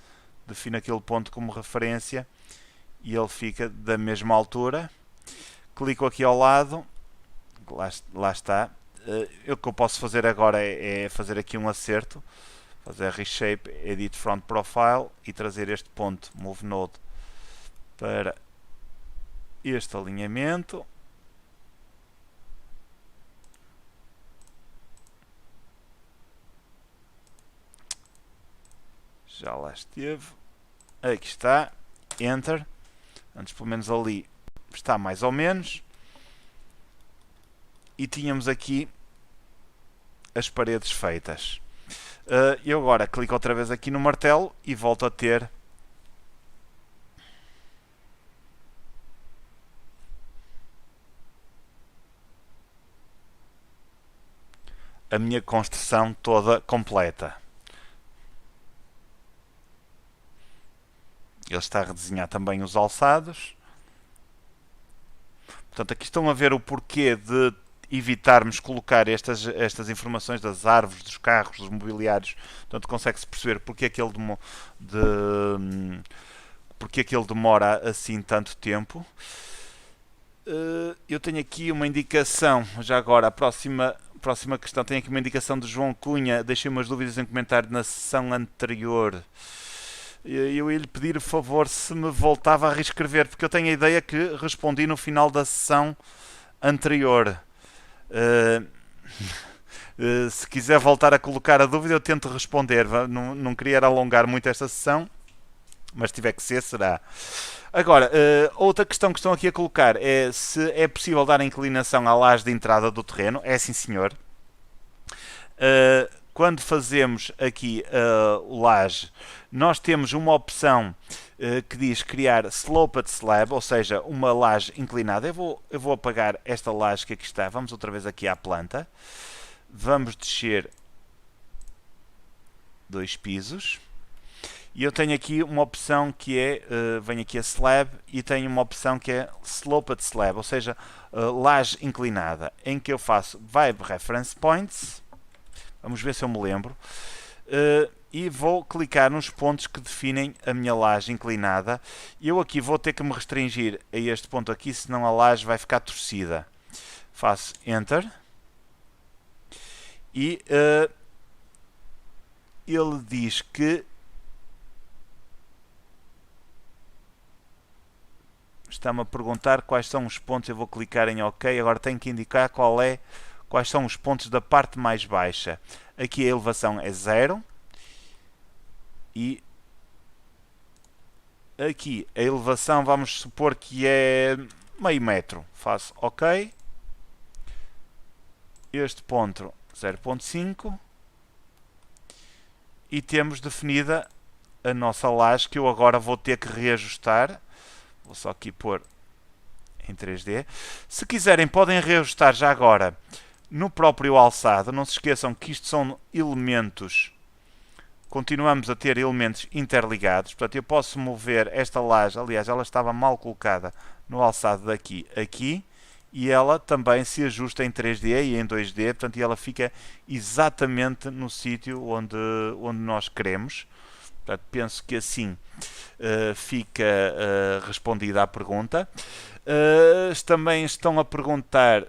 defino aquele ponto como referência e ele fica da mesma altura. Clico aqui ao lado, lá está. O que eu posso fazer agora é fazer aqui um acerto, fazer Reshape, Edit Front Profile e trazer este ponto Move Node para este alinhamento. Já lá esteve. Aqui está. Enter. Antes, pelo menos ali está mais ou menos. E tínhamos aqui as paredes feitas. Eu agora clico outra vez aqui no martelo e volto a ter a minha construção toda completa. Ele está a redesenhar também os alçados. Portanto, aqui estão a ver o porquê de evitarmos colocar estas informações das árvores, dos carros, dos mobiliários. Portanto, consegue-se perceber porque é que ele demora assim tanto tempo. Eu tenho aqui uma indicação, já agora, a próxima questão, tenho aqui uma indicação de João Cunha. Deixei umas dúvidas em comentário na sessão anterior. Eu ia lhe pedir, por favor, se me voltava a reescrever, porque eu tenho a ideia que respondi no final da sessão anterior. Se quiser voltar a colocar a dúvida, eu tento responder. Não queria alongar muito esta sessão, mas se tiver que ser, será. Agora, outra questão que estão aqui a colocar é se é possível dar inclinação à laje de entrada do terreno. É sim, senhor. Quando fazemos aqui o laje, nós temos uma opção que diz criar sloped slab, ou seja, uma laje inclinada. Eu vou apagar esta laje que aqui está. Vamos outra vez aqui à planta. Vamos descer 2 pisos. E eu tenho aqui uma opção que é, venho aqui a slab e tenho uma opção que é sloped slab, ou seja, laje inclinada, em que eu faço Vibe Reference Points. Vamos ver se eu me lembro. E vou clicar nos pontos que definem a minha laje inclinada. Eu aqui vou ter que me restringir a este ponto aqui, senão a laje vai ficar torcida. Faço Enter. E ele diz que está-me a perguntar quais são os pontos. Eu vou clicar em OK. Agora tenho que indicar quais são os pontos da parte mais baixa. Aqui a elevação é 0. E aqui a elevação vamos supor que é meio metro. Faço OK. Este ponto 0.5. E temos definida a nossa laje, que eu agora vou ter que reajustar. Vou só aqui pôr em 3D. Se quiserem, podem reajustar já agora no próprio alçado. Não se esqueçam que isto são elementos. Continuamos a ter elementos interligados. Portanto, eu posso mover esta laje. Aliás, ela estava mal colocada no alçado daqui aqui. E ela também se ajusta em 3D e em 2D. Portanto, ela fica exatamente no sítio onde nós queremos. Portanto, penso que assim fica respondida a pergunta. Também estão a perguntar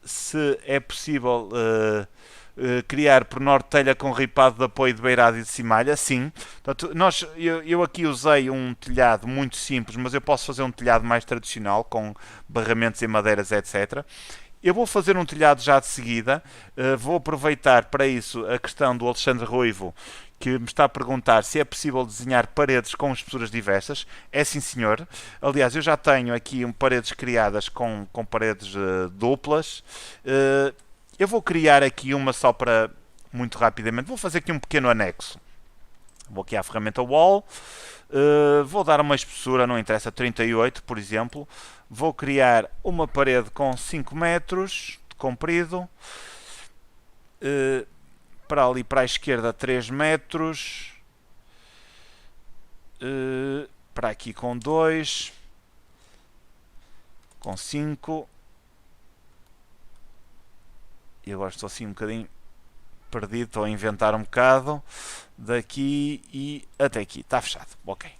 se é possível criar por norte telha com ripado de apoio de beirado e de cimalha. Sim. Portanto, eu aqui usei um telhado muito simples, mas eu posso fazer um telhado mais tradicional, com barramentos em madeiras, etc. Eu vou fazer um telhado já de seguida. Vou aproveitar para isso a questão do Alexandre Ruivo, que me está a perguntar se é possível desenhar paredes com espessuras diversas. É sim, senhor. Aliás, eu já tenho aqui paredes criadas com paredes duplas. Eu vou criar aqui uma só para, muito rapidamente, vou fazer aqui um pequeno anexo. Vou aqui à ferramenta Wall, vou dar uma espessura, não interessa, 38, por exemplo. Vou criar uma parede com 5 metros de comprido. Para ali para a esquerda 3 metros. Para aqui com 2. Com 5. E agora estou assim um bocadinho perdido, estou a inventar um bocado. Daqui e até aqui, está fechado. Ok.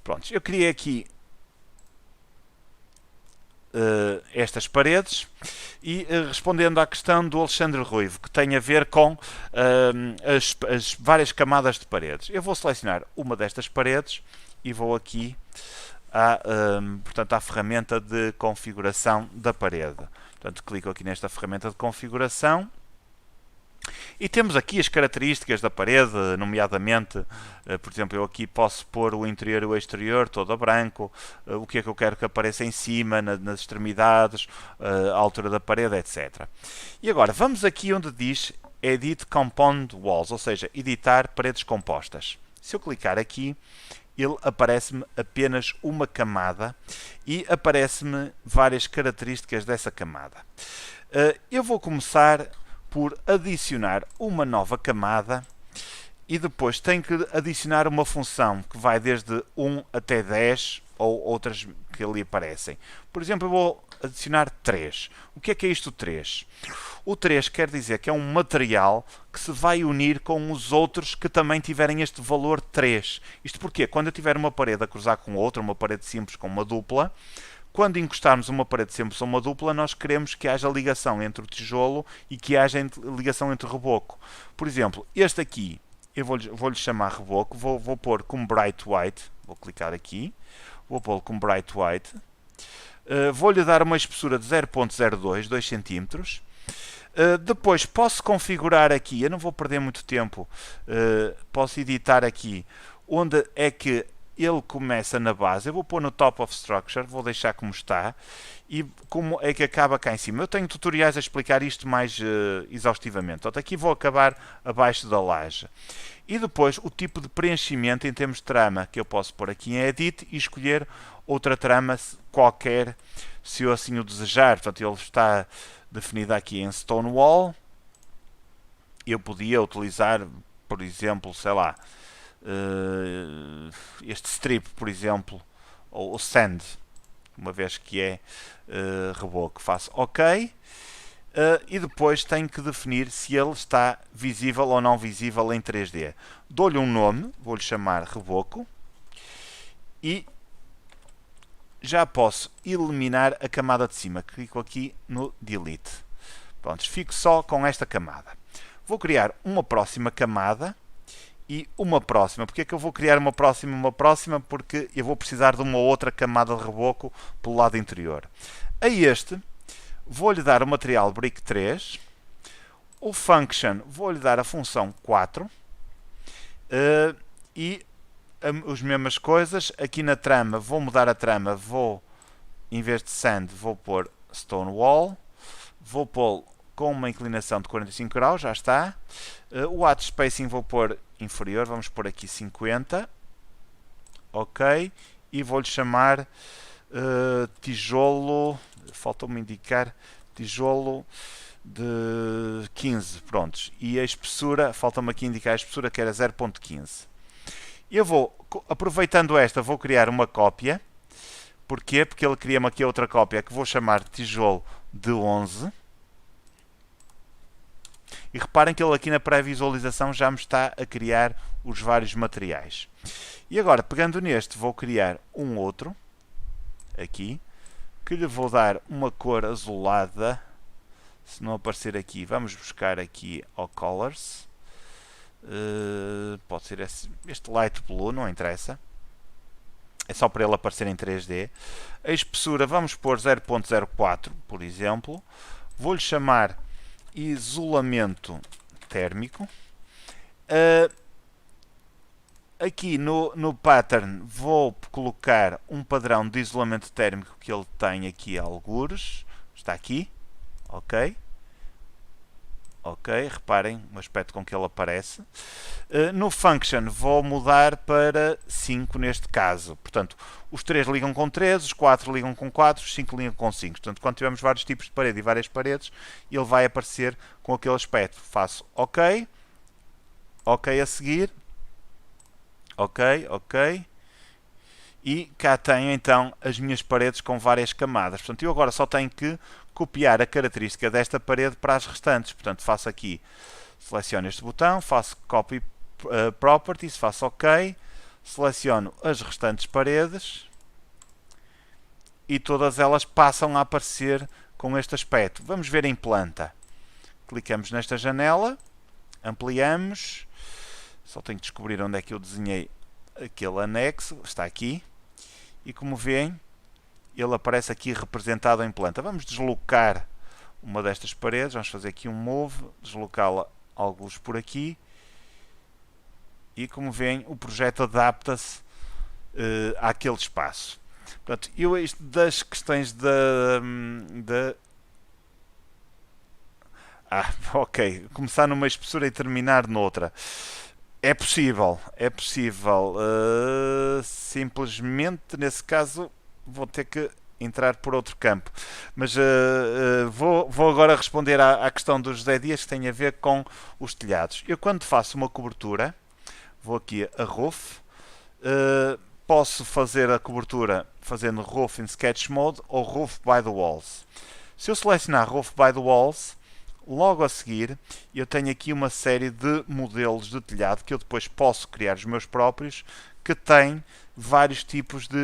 Pronto, eu criei aqui estas paredes e respondendo à questão do Alexandre Ruivo, que tem a ver com as várias camadas de paredes. Eu vou selecionar uma destas paredes e vou aqui portanto, à ferramenta de configuração da parede. Portanto, clico aqui nesta ferramenta de configuração. E temos aqui as características da parede, nomeadamente, por exemplo, eu aqui posso pôr o interior e o exterior todo a branco, o que é que eu quero que apareça em cima, nas extremidades, a altura da parede, etc. E agora, vamos aqui onde diz Edit Compound Walls, ou seja, editar paredes compostas. Se eu clicar aqui, ele aparece-me apenas uma camada e aparece-me várias características dessa camada. Eu vou começar por adicionar uma nova camada e depois tenho que adicionar uma função que vai desde 1 até 10 ou outras que ali aparecem. Por exemplo, eu vou adicionar 3. O que é isto 3? O 3 quer dizer que é um material que se vai unir com os outros que também tiverem este valor 3. Isto porque quando eu tiver uma parede a cruzar com outra, uma parede simples com uma dupla, quando encostarmos uma parede simples a uma dupla, nós queremos que haja ligação entre o tijolo e que haja ligação entre o reboco. Por exemplo, este aqui, eu vou-lhe chamar reboco, vou pôr como Bright White, vou clicar aqui, vou pô-lo como Bright White, vou-lhe dar uma espessura de 0.02, 2 cm. Depois posso configurar aqui, eu não vou perder muito tempo, posso editar aqui, onde é que ele começa na base. Eu vou pôr no Top of Structure, vou deixar como está, e como é que acaba cá em cima. Eu tenho tutoriais a explicar isto mais exaustivamente. Portanto, aqui vou acabar abaixo da laje. E depois o tipo de preenchimento em termos de trama, que eu posso pôr aqui em Edit e escolher outra trama qualquer, se eu assim o desejar. Portanto, ele está definido aqui em Stonewall. Eu podia utilizar, por exemplo, sei lá, este strip, por exemplo, ou o sand, uma vez que é reboco. Faço OK. E depois tenho que definir se ele está visível ou não visível em 3D. Dou-lhe um nome, vou-lhe chamar reboco, e já posso eliminar a camada de cima. Clico aqui no Delete. Pronto, fico só com esta camada. Vou criar uma próxima camada e uma próxima. Porque é que eu vou criar uma próxima? Porque eu vou precisar de uma outra camada de reboco pelo lado interior. A este vou-lhe dar o material Brick 3, o Function vou-lhe dar a função 4 e as mesmas coisas. Aqui na trama vou mudar a trama, em vez de Sand vou pôr Stonewall, vou pôr com uma inclinação de 45 graus, já está. O Add Spacing vou pôr inferior, vamos pôr aqui 50. OK. E vou-lhe chamar tijolo, faltou-me indicar, tijolo de 15, prontos. E a espessura, falta-me aqui indicar a espessura que era 0.15. Eu vou, aproveitando esta, vou criar uma cópia. Porquê? Porque ele cria-me aqui outra cópia que vou chamar tijolo de 11. E reparem que ele aqui na pré-visualização já me está a criar os vários materiais. E agora, pegando neste, vou criar um outro, aqui, que lhe vou dar uma cor azulada. Se não aparecer aqui, vamos buscar aqui ao Colors. Pode ser este Light Blue, não interessa. É só para ele aparecer em 3D. A espessura, vamos pôr 0.04, por exemplo. Vou-lhe chamar isolamento térmico. Aqui no pattern vou colocar um padrão de isolamento térmico que ele tem aqui algures. Está aqui. OK. Ok, reparem o aspecto com que ele aparece. No function vou mudar para 5 neste caso. Portanto, os 3 ligam com 3, os 4 ligam com 4, os 5 ligam com 5. Portanto, quando tivermos vários tipos de parede e várias paredes, ele vai aparecer com aquele aspecto. Faço OK. OK a seguir. OK, OK. E cá tenho então as minhas paredes com várias camadas. Portanto, eu agora só tenho que copiar a característica desta parede para as restantes. Portanto, faço aqui, seleciono este botão, faço Copy Properties, faço OK, seleciono as restantes paredes e todas elas passam a aparecer com este aspecto. Vamos ver em planta. Clicamos nesta janela, ampliamos, só tenho que descobrir onde é que eu desenhei aquele anexo, está aqui, e como veem, ele aparece aqui representado em planta. Vamos deslocar uma destas paredes, vamos fazer aqui um move, deslocá-la alguns por aqui, e como veem, o projeto adapta-se àquele espaço. Portanto, isto das questões ok, começar numa espessura e terminar noutra. É possível. Simplesmente, nesse caso, vou ter que entrar por outro campo. Mas vou agora responder à questão do José Dias, que tem a ver com os telhados. Eu, quando faço uma cobertura, vou aqui a Roof, posso fazer a cobertura fazendo Roof in Sketch Mode ou Roof by the Walls. Se eu selecionar Roof by the Walls, logo a seguir eu tenho aqui uma série de modelos de telhado que eu depois posso criar os meus próprios, que têm vários tipos de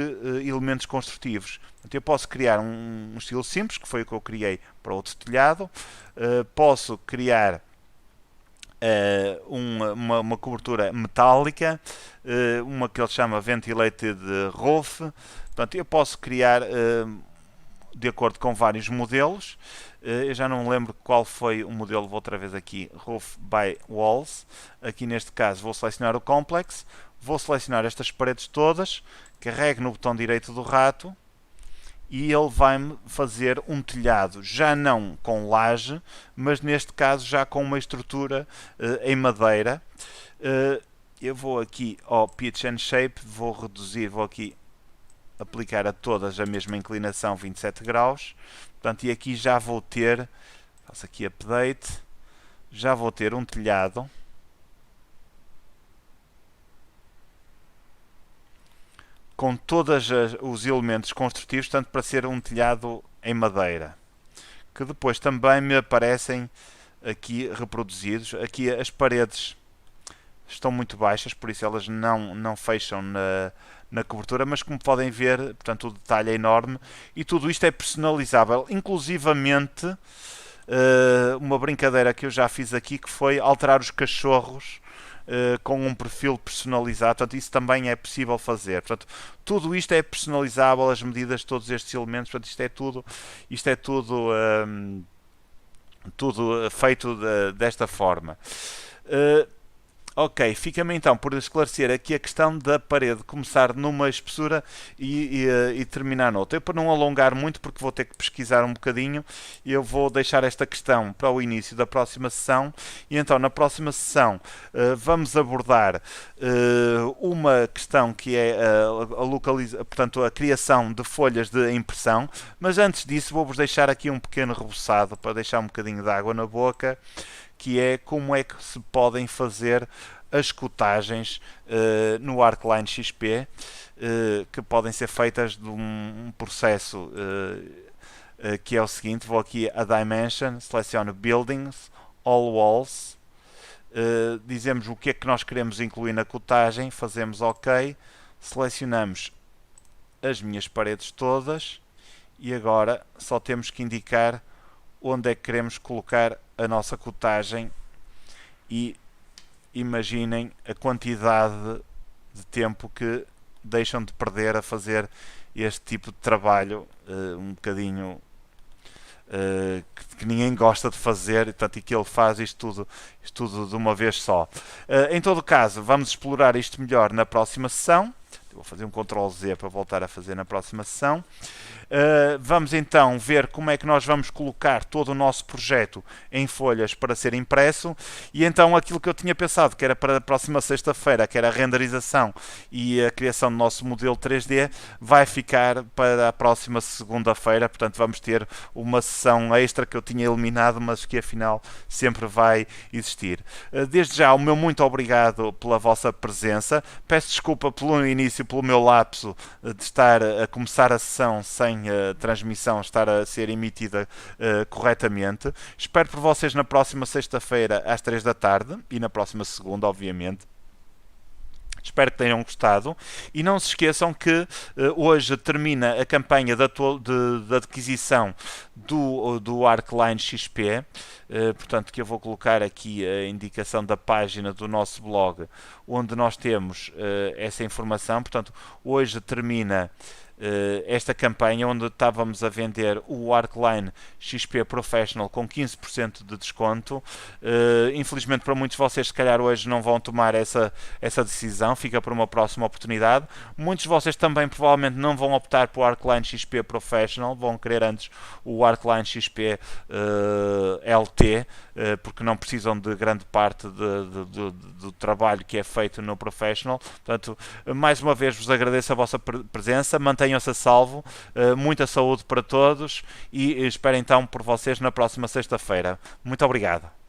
elementos construtivos. Portanto, eu posso criar um estilo simples, que foi o que eu criei para outro telhado, posso criar uma cobertura metálica, uma que ele chama Ventilated Roof. Portanto, eu posso criar de acordo com vários modelos. Eu já não lembro qual foi o modelo, vou outra vez aqui, Roof by Walls. Aqui neste caso vou selecionar o Complex, vou selecionar estas paredes todas, carrego no botão direito do rato e ele vai-me fazer um telhado, já não com laje, mas neste caso já com uma estrutura em madeira. Eu vou aqui ao Pitch and Shape, vou reduzir, vou aqui aplicar a todas a mesma inclinação, 27 graus. Portanto, e aqui já vou ter, faço aqui update, já vou ter um telhado com todos os elementos construtivos, tanto para ser um telhado em madeira, que depois também me aparecem aqui reproduzidos. Aqui as paredes estão muito baixas, por isso elas não fecham na cobertura, mas como podem ver, portanto, o detalhe é enorme e tudo isto é personalizável, inclusivamente uma brincadeira que eu já fiz aqui, que foi alterar os cachorros com um perfil personalizado. Portanto, isso também é possível fazer. Portanto, tudo isto é personalizável, as medidas de todos estes elementos. Portanto, isto é tudo feito desta forma. Ok, fica-me então por esclarecer aqui a questão da parede começar numa espessura e terminar noutra. Eu, para não alongar muito, porque vou ter que pesquisar um bocadinho, eu vou deixar esta questão para o início da próxima sessão. E então, na próxima sessão, vamos abordar uma questão que é portanto, a criação de folhas de impressão. Mas antes disso, vou-vos deixar aqui um pequeno reboçado para deixar um bocadinho de água na boca, que é como é que se podem fazer as cotagens no ArcLine XP, que podem ser feitas de um processo que é o seguinte. Vou aqui a Dimension, seleciono Buildings, All Walls, dizemos o que é que nós queremos incluir na cotagem, fazemos OK, selecionamos as minhas paredes todas e agora só temos que indicar onde é que queremos colocar a nossa cotagem e imaginem a quantidade de tempo que deixam de perder a fazer este tipo de trabalho um bocadinho que ninguém gosta de fazer, e que ele faz isto tudo de uma vez só. Em todo caso, vamos explorar isto melhor na próxima sessão. Vou fazer um Ctrl Z para voltar a fazer na próxima sessão. Vamos então ver como é que nós vamos colocar todo o nosso projeto em folhas para ser impresso, e então aquilo que eu tinha pensado que era para a próxima sexta-feira, que era a renderização e a criação do nosso modelo 3D, vai ficar para a próxima segunda-feira. Portanto, vamos ter uma sessão extra que eu tinha eliminado, mas que afinal sempre vai existir. Desde já, o meu muito obrigado pela vossa presença. Peço desculpa pelo início, pelo meu lapso de estar a começar a sessão sem a transmissão estar a ser emitida corretamente. Espero por vocês na próxima sexta-feira às 3 da tarde e na próxima segunda, obviamente. Espero que tenham gostado, e não se esqueçam que hoje termina a campanha de adquisição do ArcLine XP, portanto que eu vou colocar aqui a indicação da página do nosso blog onde nós temos essa informação. Portanto, hoje termina esta campanha onde estávamos a vender o ArcLine XP Professional com 15% de desconto. Infelizmente para muitos de vocês se calhar hoje não vão tomar essa decisão, fica para uma próxima oportunidade. Muitos de vocês também provavelmente não vão optar por o ArcLine XP Professional, vão querer antes o ArcLine XP LT, porque não precisam de grande parte do trabalho que é feito no Professional. Portanto, mais uma vez vos agradeço a vossa presença, mantenham-se a salvo, muita saúde para todos, e espero então por vocês na próxima sexta-feira. Muito obrigado.